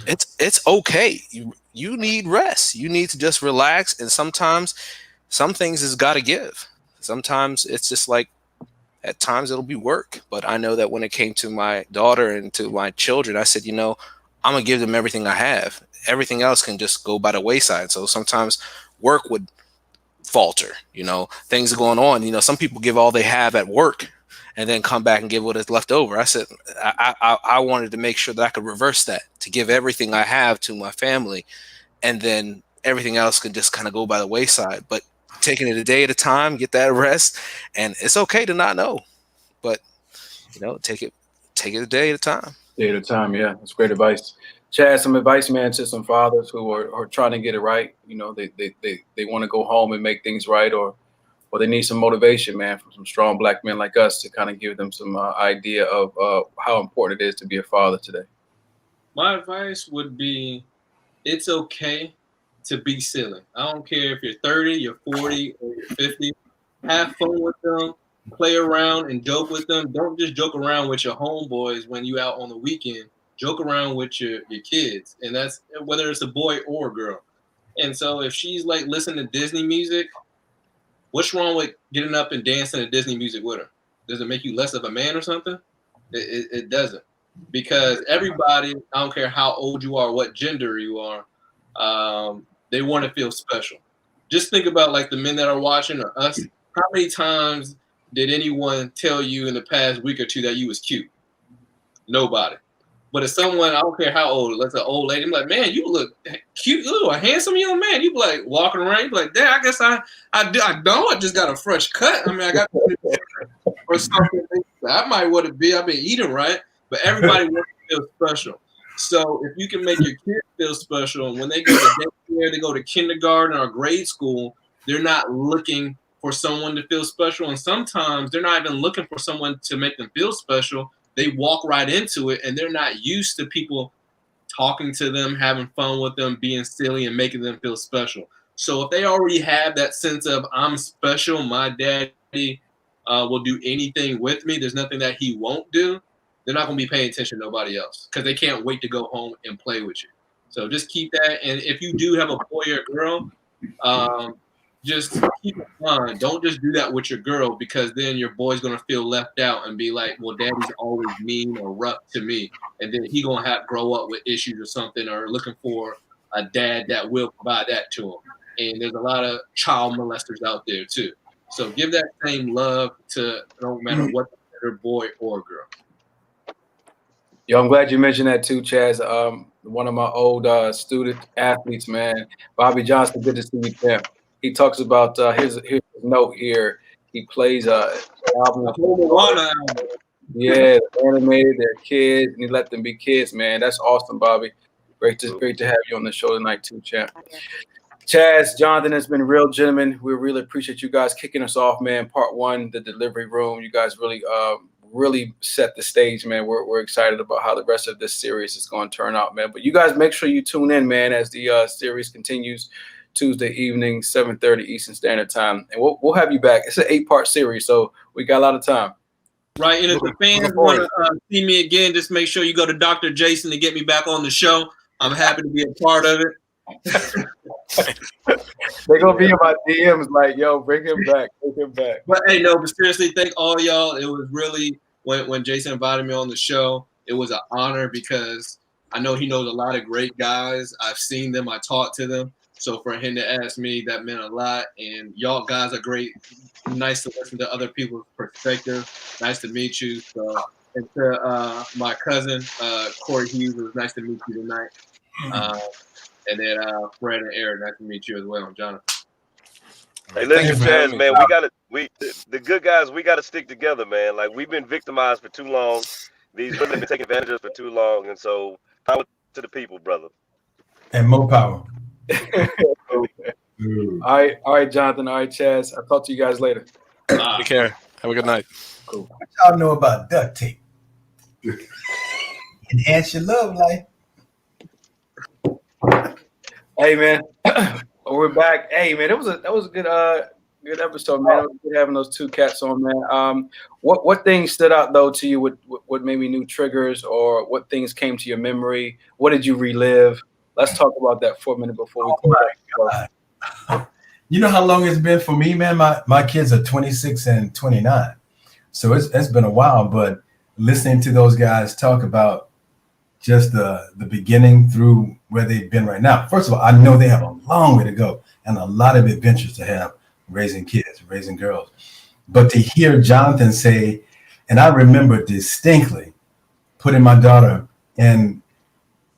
[SPEAKER 3] It's okay. You need rest. You need to just relax. And sometimes some things has got to give. Sometimes it's just like, at times it'll be work. But I know that when it came to my daughter and to my children, I said, I'm going to give them everything I have. Everything else can just go by the wayside. So sometimes work would falter, things are going on. Some people give all they have at work and then come back and give what is left over. I said, I wanted to make sure that I could reverse that, to give everything I have to my family, and then everything else can just kind of go by the wayside. But taking it a day at a time, get that rest, and it's okay to not know, but take it a day at a time.
[SPEAKER 1] Day at a time, yeah, that's great advice. Chad, some advice, man, to some fathers who are trying to get it right. They want to go home and make things right, or they need some motivation, man, from some strong Black men like us to kind of give them some idea of how important it is to be a father today.
[SPEAKER 4] My advice would be, it's okay to be silly. I don't care if you're 30, you're 40, or you're 50. Have fun with them. Play around and joke with them. Don't just joke around with your homeboys when you out on the weekend. Joke around with your kids, and that's whether it's a boy or a girl. And so if she's listening to Disney music, what's wrong with getting up and dancing to Disney music with her? Does it make you less of a man or something? It doesn't, because everybody, I don't care how old you are, what gender you are, they want to feel special. Just think about the men that are watching, or us. How many times did anyone tell you in the past week or two that you was cute? Nobody. But if someone, I don't care how old, let's say an old lady, I'm like, man, you look cute, you look a handsome young man. You be walking around, you be like, Dad, I guess I don't. I just got a fresh cut. I mean, I got or something. That might what it be. I've been eating right, but everybody wants to feel special. So if you can make your kids feel special, and when they go to daycare, they go to kindergarten or grade school, they're not looking for someone to feel special. And sometimes they're not even looking for someone to make them feel special. They walk right into it, and they're not used to people talking to them, having fun with them, being silly, and making them feel special. So if they already have that sense of, I'm special, my daddy will do anything with me, there's nothing that he won't do, they're not going to be paying attention to nobody else, because they can't wait to go home and play with you. So just keep that. And if you do have a boy or girl, just keep in mind, don't just do that with your girl, because then your boy's going to feel left out and be like, well, daddy's always mean or rough to me. And then he going to have to grow up with issues or something, or looking for a dad that will provide that to him. And there's a lot of child molesters out there too. So give that same love to no matter what gender, boy or girl.
[SPEAKER 1] Yo, I'm glad you mentioned that too, Chaz. One of my old student athletes, man, Bobby Johnson. Good to see you, champ. He talks about his note here. He plays album. Yeah, animated. They're kids, and he let them be kids, man. That's awesome, Bobby. Great to have you on the show tonight too, champ. Chaz, Jonathan has been real gentlemen. We really appreciate you guys kicking us off, man. Part one, the delivery room. You guys really set the stage, man. We're excited about how the rest of this series is going to turn out, man. But you guys make sure you tune in, man, as the series continues Tuesday evening, 7:30 Eastern Standard Time. And we'll have you back. It's an 8-part series, so we got a lot of time.
[SPEAKER 4] Right, and if the fans want to see me again, just make sure you go to Dr. Jason to get me back on the show. I'm happy to be a part of it.
[SPEAKER 1] They're gonna be in my DMs like, yo, bring him back.
[SPEAKER 4] But hey, no, but seriously, thank all y'all. It was really when Jason invited me on the show, it was an honor because I know he knows a lot of great guys. I've seen them, I talked to them. So for him to ask me, that meant a lot. And y'all guys are great. Nice to listen to other people's perspective. Nice to meet you. So and to my cousin, Corey Hughes, it was nice to meet you tonight. And then Fred and Eric, nice to meet you as well, Jonathan.
[SPEAKER 2] Hey, listen, Chaz, man, the good guys, we gotta stick together, man. Like we've been victimized for too long. These women have been taking advantage of us for too long, and so power to the people, brother.
[SPEAKER 5] And more power.
[SPEAKER 1] All right, Jonathan. All right, Chaz. I'll talk to you guys later.
[SPEAKER 3] Take care. Have a good night.
[SPEAKER 1] Cool.
[SPEAKER 5] What y'all know about duct tape? Enhance your love life.
[SPEAKER 1] Hey, man. We're back. Hey, man, that was a good episode, man. It was good having those two cats on, man. What things stood out though to you? What maybe new triggers or what things came to your memory? What did you relive? Let's talk about that for a minute before we
[SPEAKER 5] go. You know how long it's been for me, man? My kids are 26 and 29. So it's been a while, but listening to those guys talk about just the beginning through where they've been right now. First of all, I know they have a long way to go and a lot of adventures to have raising kids, raising girls. But to hear Jonathan say, and I remember distinctly putting my daughter in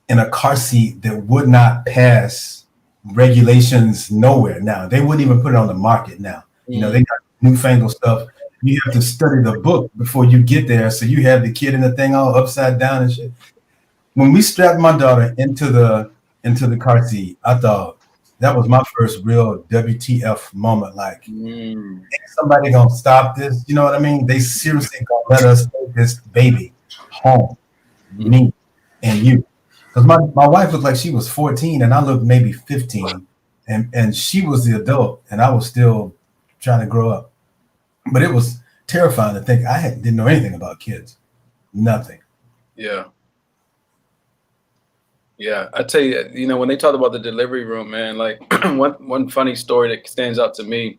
[SPEAKER 5] a car seat that would not pass regulations nowhere now. They wouldn't even put it on the market now. You know, they got newfangled stuff. You have to study the book before you get there. So you have the kid in the thing all upside down and shit. When we strapped my daughter into the car seat, I thought that was my first real WTF moment. Like, ain't somebody gonna stop this? You know what I mean? They seriously gonna let us take this baby home, me and you. Because my wife looked like she was 14 and I looked maybe 15, and she was the adult and I was still trying to grow up. But it was terrifying to think I didn't know anything about kids, nothing.
[SPEAKER 1] Yeah. Yeah, I tell you, you know, when they talk about the delivery room, man, like one funny story that stands out to me.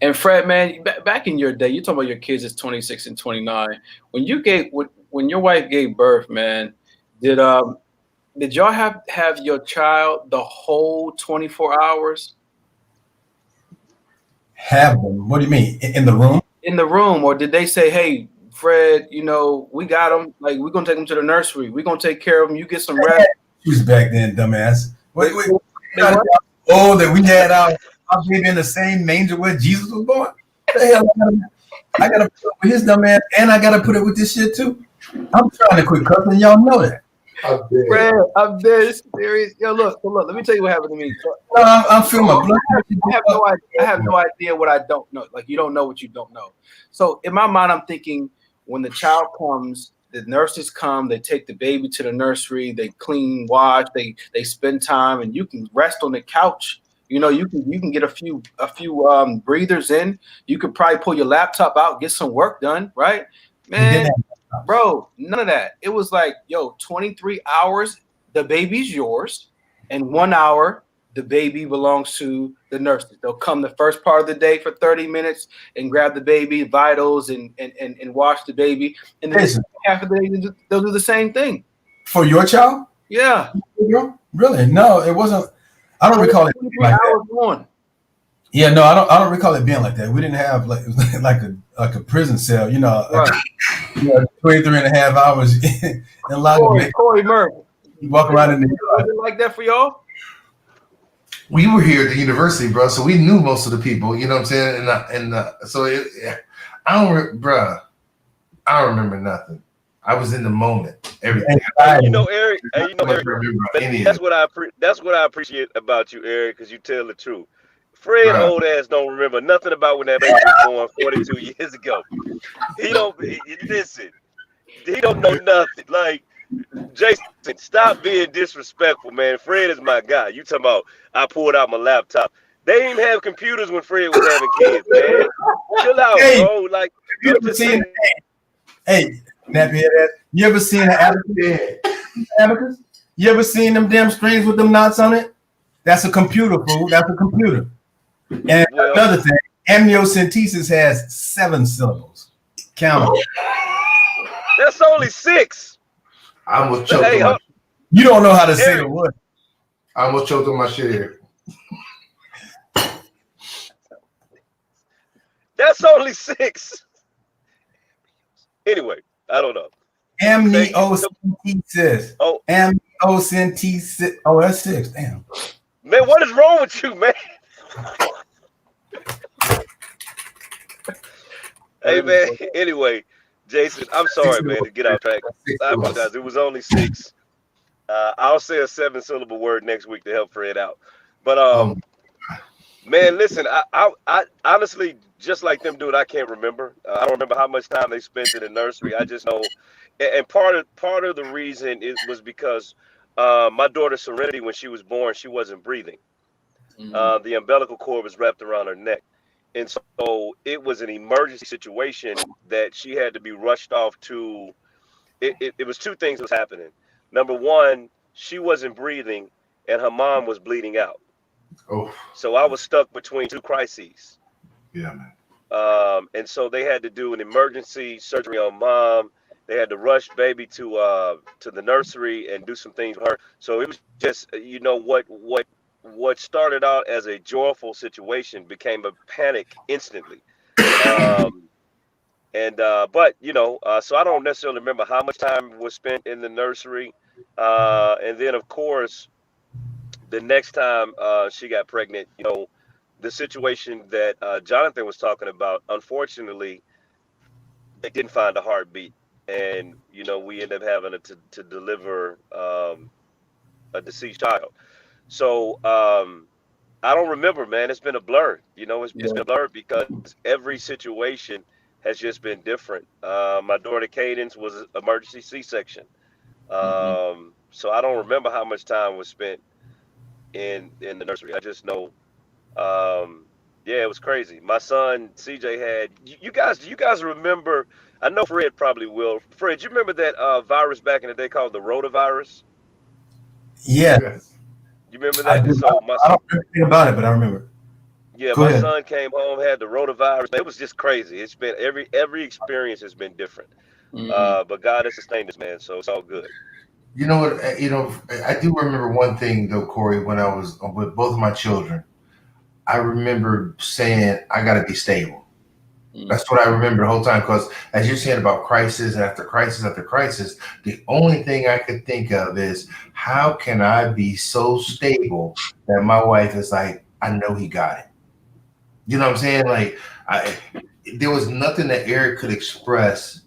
[SPEAKER 1] And Fred, man, back in your day, you talking about your kids is 26 and 29. When your wife gave birth, man, did y'all have your child the whole 24 hours?
[SPEAKER 5] Have them? What do you mean? In the room?
[SPEAKER 1] In the room, or did they say, hey, Fred, you know, we got him. Like, we're gonna take him to the nursery. We're gonna take care of him. You get some rest.
[SPEAKER 5] He was back then, dumbass. Wait. Oh, that we had our baby in the same manger where Jesus was born. What the hell? I gotta put up with his dumbass, and I gotta put up with this shit too. I'm trying to quit cussing. Y'all know that.
[SPEAKER 1] Fred, I'm dead serious. Yo, look. Let me tell you what happened to me.
[SPEAKER 5] I'm feeling my blood.
[SPEAKER 1] I have no idea what I don't know. Like, you don't know what you don't know. So in my mind, I'm thinking, when the child comes, the nurses come, they take the baby to the nursery, they clean, wash, they spend time, and you can rest on the couch. You know, you can get a few breathers in. You could probably pull your laptop out, get some work done, right? Man, bro, none of that. It was like, yo, 23 hours, the baby's yours, and 1 hour, the baby belongs to the nurses. They'll come the first part of the day for 30 minutes and grab the baby, vitals, and wash the baby. And then half of the day, they'll do the same thing.
[SPEAKER 5] For your child?
[SPEAKER 1] Yeah.
[SPEAKER 5] Really? No, it wasn't. I don't recall it like that. Yeah, no, I don't recall it being like that. We didn't have like it was like a prison cell,
[SPEAKER 1] Right.
[SPEAKER 5] 23 and a half hours in lockdown.
[SPEAKER 1] Corey Murphy.
[SPEAKER 5] You walk around in the
[SPEAKER 1] Was it like that for y'all?
[SPEAKER 6] We were here at the university, bro, so we knew most of the people. You know what I'm saying? Bruh, I don't remember nothing. I was in the moment. Everything.
[SPEAKER 2] You know, Eric.
[SPEAKER 6] I don't remember any of
[SPEAKER 2] That's
[SPEAKER 6] it.
[SPEAKER 2] what I appreciate about you, Eric, because you tell the truth. Fred
[SPEAKER 6] Right.
[SPEAKER 2] old ass don't remember nothing about when that baby was born 42 years ago. Listen. He don't know nothing. Like, Jason, stop being disrespectful, man. Fred is my guy. You talking about I pulled out my laptop. They didn't even have computers when Fred was having kids, man. Chill out, bro. Like,
[SPEAKER 5] You ever seen? Hey, nappy head. You ever seen an abacus? You ever seen them damn strings with them knots on it? That's a computer, fool. That's a computer. And another thing, amniocentesis has 7 syllables. Count them.
[SPEAKER 2] That's only 6.
[SPEAKER 6] I almost choked
[SPEAKER 2] Hey,
[SPEAKER 6] on my,
[SPEAKER 5] You don't know how to say the word.
[SPEAKER 6] I almost choked on my shit here.
[SPEAKER 2] That's only 6. Anyway, I don't know.
[SPEAKER 5] Amniocentesis.
[SPEAKER 2] Oh.
[SPEAKER 5] Amniocentesis. Oh, that's 6. Damn.
[SPEAKER 2] Man, what is wrong with you, man? Hey, man. Anyway, Jason, I'm sorry, man, to get off track. I apologize. It was only 6. I'll say a 7-syllable word next week to help Fred out. But man, listen, I honestly, just like them, dude, I can't remember. I don't remember how much time they spent in the nursery. I just know, and part of the reason was because my daughter Serenity, when she was born, she wasn't breathing. The umbilical cord was wrapped around her neck. And so it was an emergency situation that she had to be rushed off to. It was 2 things that was happening. Number one, she wasn't breathing and her mom was bleeding out.
[SPEAKER 6] Oh.
[SPEAKER 2] So I was stuck between 2 crises.
[SPEAKER 6] Yeah, man.
[SPEAKER 2] And so they had to do an emergency surgery on mom. They had to rush baby to the nursery and do some things with her. So it was just, what started out as a joyful situation became a panic instantly. But so I don't necessarily remember how much time was spent in the nursery. And then of course, the next time she got pregnant, the situation that Jonathan was talking about, unfortunately, they didn't find a heartbeat. And, we ended up having to deliver a deceased child. So I don't remember, man. It's been a blur. It's been a blur because every situation has just been different. My daughter Cadence was an emergency C-section. So I don't remember how much time was spent in the nursery. I just know, it was crazy. My son CJ had. You guys remember? I know Fred probably will. Fred, you remember that virus back in the day called the rotavirus?
[SPEAKER 5] Yeah.
[SPEAKER 2] You remember that?
[SPEAKER 5] I don't remember anything about it, but I remember.
[SPEAKER 2] Yeah,
[SPEAKER 5] Go
[SPEAKER 2] my
[SPEAKER 5] ahead.
[SPEAKER 2] son came home, had the rotavirus. It was just crazy. It's been every experience has been different. But God has sustained us, man. So it's all good.
[SPEAKER 6] You know what? I do remember one thing though, Corey. When I was with both of my children, I remember saying, "I got to be stable." That's what I remember the whole time. Because as you're saying about crisis after crisis after crisis, the only thing I could think of is how can I be so stable that my wife is like, I know he got it. You know what I'm saying? Like, there was nothing that Eric could express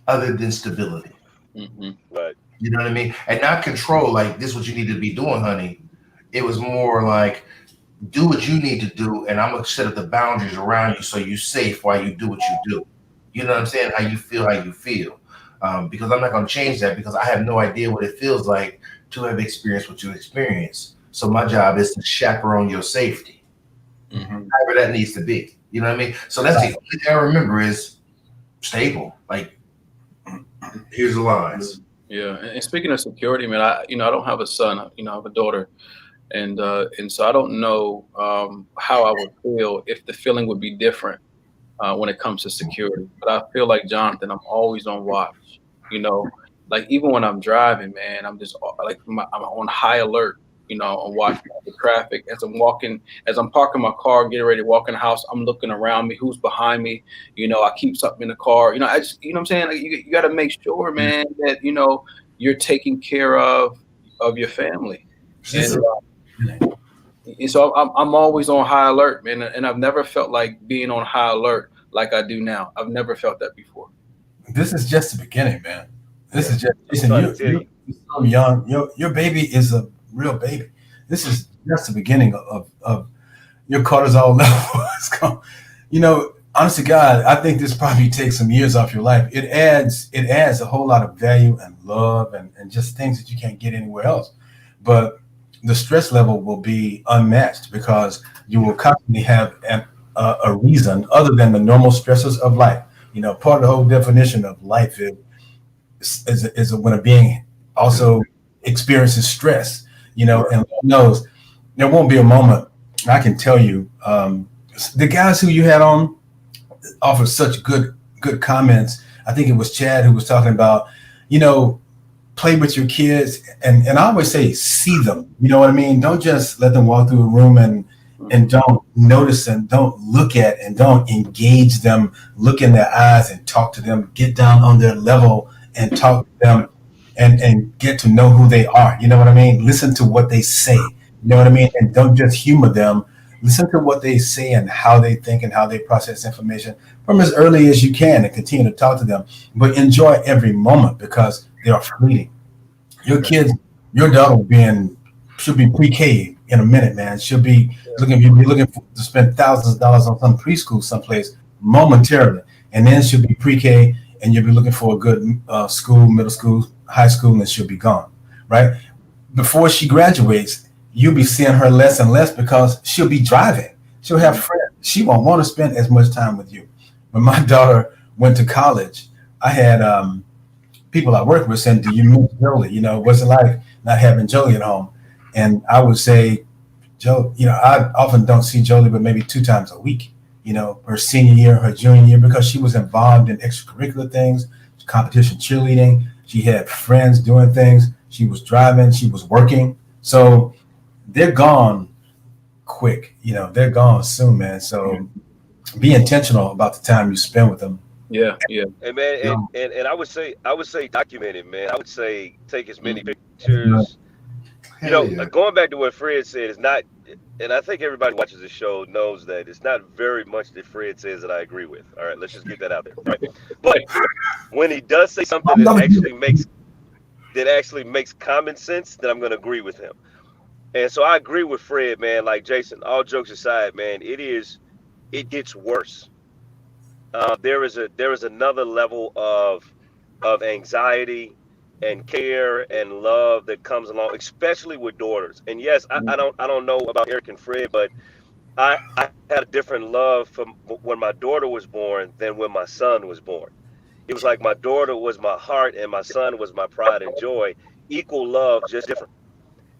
[SPEAKER 6] other than stability.
[SPEAKER 2] Right.
[SPEAKER 6] You know what I mean? And not control, like, this is what you need to be doing, honey. It was more like, do what you need to do, and I'm going to set up the boundaries around you so you're safe while you do what you do. You know what I'm saying? How you feel. Because I'm not going to change that because I have no idea what it feels like to have experienced what you experienced. So my job is to chaperone your safety, however that needs to be. You know what I mean? So that's the only thing I remember is stable. Like, here's the lines.
[SPEAKER 8] Yeah, and speaking of security, man, I don't have a son. I have a daughter, and so I don't know how I would feel if the feeling would be different when it comes to security. But I feel like Jonathan, I'm always on watch. Like even when I'm driving, man, I'm just like I'm on high alert. You know, I'm watching the traffic as I'm parking my car, getting ready to walk in the house. I'm looking around me, who's behind me. You know, I keep something in the car. You know, you know what I'm saying? Like, you got to make sure, man, that, you know, you're taking care of your family. And so I'm always on high alert, man. And I've never felt like being on high alert like I do now. I've never felt that before.
[SPEAKER 5] This is just the beginning, man. This is just, listen, you're so young. Your baby is a real baby. This is just the beginning of your cortisol level. You know, honest to God, I think this probably takes some years off your life. It adds a whole lot of value and love and just things that you can't get anywhere else. But the stress level will be unmatched because you will constantly have a reason other than the normal stresses of life. You know, part of the whole definition of life is when a being also experiences stress, you know, and Lord knows there won't be a moment. I can tell you, the guys who you had on offered such good comments. I think it was Chad who was talking about, you know, play with your kids, and I always say see them. You know what I mean? Don't just let them walk through a room and don't notice and don't look at and don't engage them. Look in their eyes and talk to them. Get down on their level and talk to them and get to know who they are. You know what I mean? Listen to what they say. You know what I mean? And don't just humor them. Listen to what they say and how they think and how they process information from as early as you can, and continue to talk to them. But enjoy every moment because they are fleeting. Your kids, your daughter should be pre-K in a minute, man. She'll be looking to spend thousands of dollars on some preschool someplace momentarily, and then she'll be pre-K, and you'll be looking for a good school, middle school, high school, and she'll be gone, right? Before she graduates, you'll be seeing her less and less because she'll be driving. She'll have friends. She won't want to spend as much time with you. When my daughter went to college, I had people I worked with saying, "Do you miss Jolie? You know, what's it like not having Jolie at home?" And I would say, "Joe, you know, I often don't see Jolie, but maybe 2 times a week. You know, her senior year, her junior year, because she was involved in extracurricular things, competition cheerleading. She had friends doing things. She was driving. She was working. So they're gone quick. You know, they're gone soon, man. So be intentional about the time you spend with them."
[SPEAKER 8] Yeah.
[SPEAKER 2] And man, and I would say document it, man. I would say take as many pictures. You know, going back to what Fred said, is not, and I think everybody who watches the show knows that it's not very much that Fred says that I agree with. All right, let's just get that out there. Right? But when he does say something that actually makes common sense, then I'm going to agree with him. And so I agree with Fred, man. Like Jason, all jokes aside, man, it gets worse. There is another level of anxiety and care and love that comes along, especially with daughters. And yes, I don't know about Eric and Fred, but I had a different love from when my daughter was born than when my son was born. It was like my daughter was my heart and my son was my pride and joy. Equal love, just different.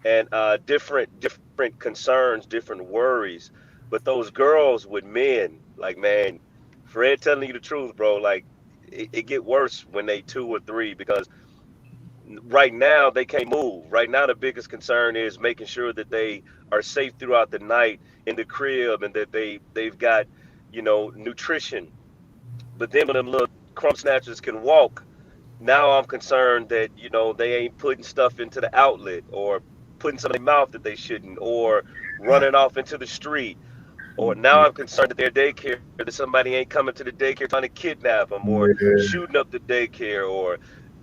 [SPEAKER 2] And different concerns, different worries. But those girls with men, like, man, Fred telling you the truth, bro, like it get worse when they 2 or 3, because right now they can't move. Right now the biggest concern is making sure that they are safe throughout the night in the crib and that they've got, you know, nutrition. But then when them little crumb snatchers can walk, now I'm concerned that, you know, they ain't putting stuff into the outlet or putting something in their mouth that they shouldn't, or running off into the street. Or now I'm concerned that their daycare, that somebody ain't coming to the daycare trying to kidnap them or shooting up the daycare, or,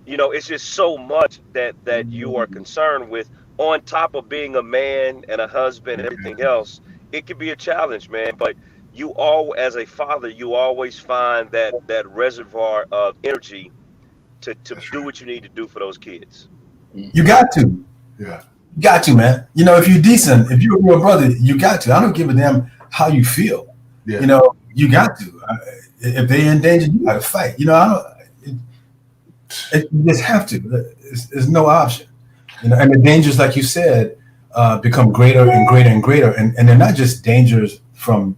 [SPEAKER 2] you know, it's just so much that you are concerned with on top of being a man and a husband and everything else. It can be a challenge, man, but you all, as a father, you always find that reservoir of energy to do what you need to do for those kids.
[SPEAKER 5] You got to.
[SPEAKER 6] Yeah.
[SPEAKER 5] You got to, man. You know, if you're decent, if you're a real brother, you got to. I don't give a damn how you feel. Yeah. You know, you got to. If they're in danger, you got to fight. You know, you just have to. There's no option. You know, and the dangers, like you said, become greater and greater and greater. And they're not just dangers from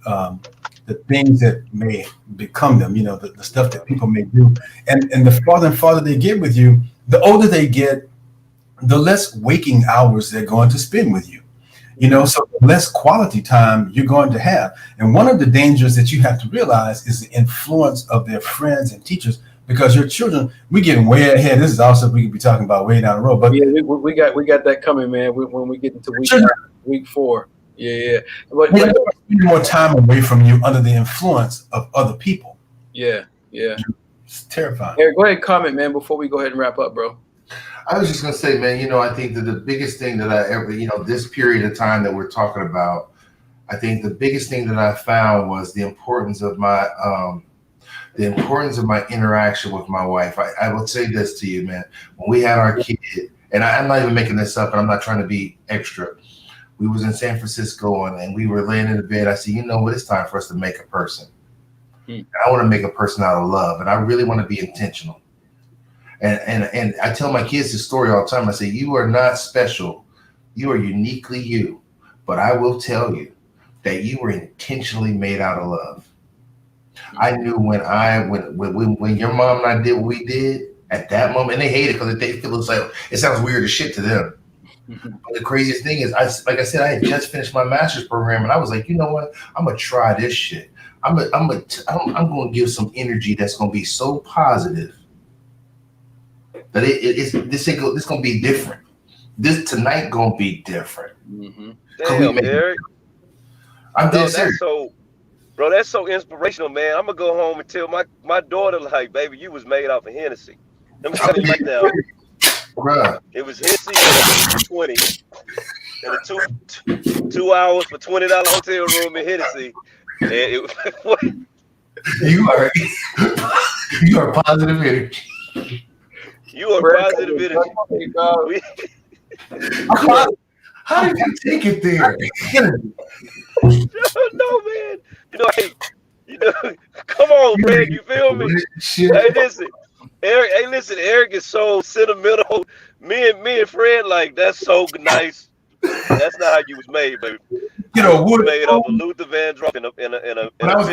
[SPEAKER 5] the things that may become them, you know, the stuff that people may do. And the farther and farther they get with you, the older they get, the less waking hours they're going to spend with you. You know, so the less quality time you're going to have. And one of the dangers that you have to realize is the influence of their friends and teachers, because your children, we're getting way ahead. This is also we could be talking about way down the road. But
[SPEAKER 8] Yeah, we got that coming, man. When we get into week 4. Yeah. But
[SPEAKER 5] they're spending more time away from you under the influence of other people.
[SPEAKER 8] yeah.
[SPEAKER 5] It's terrifying.
[SPEAKER 8] Eric, go ahead and comment, man, before we go ahead and wrap up, bro.
[SPEAKER 6] I was just gonna say, man, you know, I think that the biggest thing that I ever, you know, this period of time that we're talking about, I think the biggest thing that I found was the importance of my interaction with my wife. I will say this to you, man. When we had our kid, and I'm not even making this up, and I'm not trying to be extra. We was in San Francisco and we were laying in the bed. I said, you know what? It's time for us to make a person. And I want to make a person out of love, and I really want to be intentional. And I tell my kids this story all the time. I say, you are not special. You are uniquely you. But I will tell you that you were intentionally made out of love. I knew when your mom and I did what we did at that moment, and they hate it because they feel like it sounds weird as shit to them. But the craziest thing is, like I said, I had just finished my master's program, and I was like, you know what? I'm gonna try this shit. I'm gonna give some energy that's gonna be so positive that this gonna be different. This tonight gonna be different.
[SPEAKER 2] Damn, Eric.
[SPEAKER 6] I'm dead serious.
[SPEAKER 2] Bro, that's so inspirational, man. I'm gonna go home and tell my daughter, like, baby, you was made off of Hennessy. Let me tell you right now.
[SPEAKER 6] Bruh.
[SPEAKER 2] It was Hennessy for 20 and a 2 hours for $20 hotel room in Hennessy. And it was
[SPEAKER 6] you are positive energy.
[SPEAKER 2] You are positive energy.
[SPEAKER 6] How did you take it there?
[SPEAKER 2] No, man. You know, come on, man. You feel me? Hey, listen. Eric is so sentimental. Me and Fred, like, that's so nice. That's not how you was made, baby.
[SPEAKER 5] You know,
[SPEAKER 2] you was made off of Luther Vandross in a
[SPEAKER 6] I was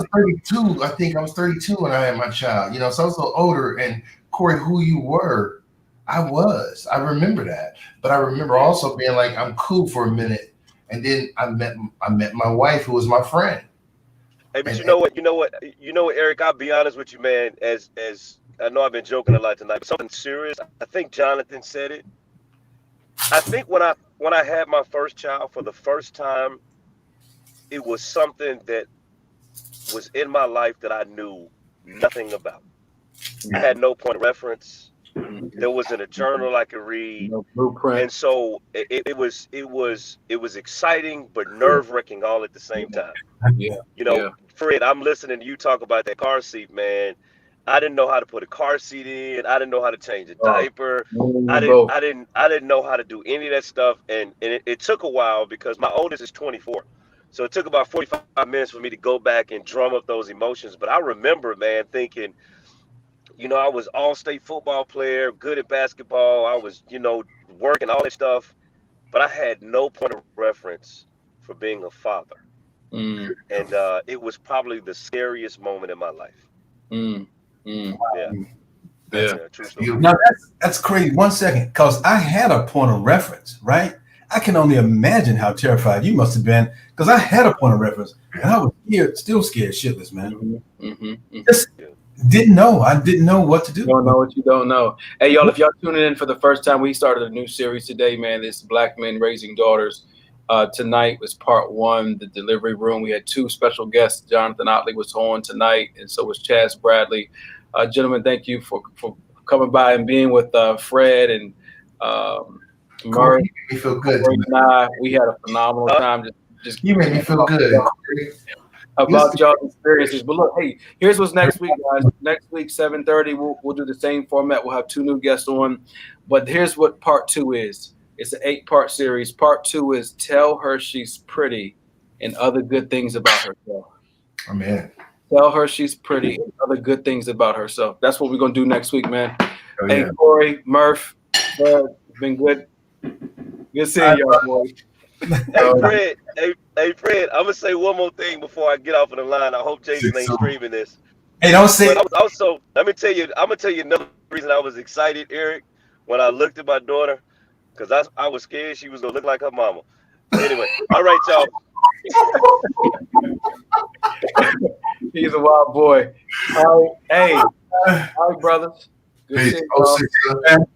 [SPEAKER 6] 32. I think I was 32 when I had my child. You know, so I was a little older. And Corey, who you were, I remember that. But I remember also being like, I'm cool for a minute. And then I met my wife, who was my friend.
[SPEAKER 2] Hey, but you know what, Eric, I'll be honest with you, man, as I know I've been joking a lot tonight, but something serious. I think Jonathan said it. I think when I had my first child for the first time, it was something that was in my life that I knew nothing about. I had no point of reference. There wasn't a journal I could read.
[SPEAKER 8] No blueprint.
[SPEAKER 2] And so it was exciting but nerve-wracking all at the same time.
[SPEAKER 8] Yeah.
[SPEAKER 2] You know, Fred, I'm listening to you talk about that car seat, man. I didn't know how to put a car seat in. I didn't know how to change a diaper. I didn't know how to do any of that stuff. And it took a while because my oldest is 24. So it took about 45 minutes for me to go back and drum up those emotions. But I remember, man, thinking, you know, I was all-state football player, good at basketball. I was, you know, working all that stuff. But I had no point of reference for being a father. And it was probably the scariest moment in my life. True story.
[SPEAKER 5] Now that's crazy. 1 second, because I had a point of reference, right? I can only imagine how terrified you must have been, because I had a point of reference and I was still scared shitless, man. Just didn't know. I didn't know what to do.
[SPEAKER 8] Don't know what you don't know. Hey, y'all, if y'all tuning in for the first time, we started a new series today, man. This Black Men Raising Daughters. Tonight was part 1, the delivery room. We had 2 special guests. Jonathan Otley was on tonight, and so was Chaz Bradley. Gentlemen, thank you for coming by and being with Fred and Murray.
[SPEAKER 6] You feel good.
[SPEAKER 8] We had a phenomenal time. Just
[SPEAKER 6] you made me feel good
[SPEAKER 8] about y'all's experiences. But look, hey, here's what's next week, guys. Next week, 7:30, we'll do the same format. We'll have 2 new guests on. But here's what part 2 is. It's an 8-part series. Part 2 is Tell Her She's Pretty and Other Good Things About Herself.
[SPEAKER 6] Oh, man.
[SPEAKER 8] Tell her she's pretty and other good things about herself. That's what we're going to do next week, man.
[SPEAKER 6] Oh,
[SPEAKER 8] hey,
[SPEAKER 6] yeah.
[SPEAKER 8] Corey, Murph, it's been good. Good seeing y'all, boy.
[SPEAKER 2] Hey, Fred, I'm going to say one more thing before I get off of the line. I hope Jason ain't streaming this.
[SPEAKER 5] Hey, don't say
[SPEAKER 2] Also, I'm going to tell you another reason I was excited, Eric, when I looked at my daughter. because I was scared she was gonna look like her mama. Anyway, all right, y'all.
[SPEAKER 1] He's a wild boy. All right, hey, all right, brothers. Good
[SPEAKER 6] Peace.
[SPEAKER 1] seeing
[SPEAKER 6] Oh,
[SPEAKER 1] y'all.
[SPEAKER 6] 6,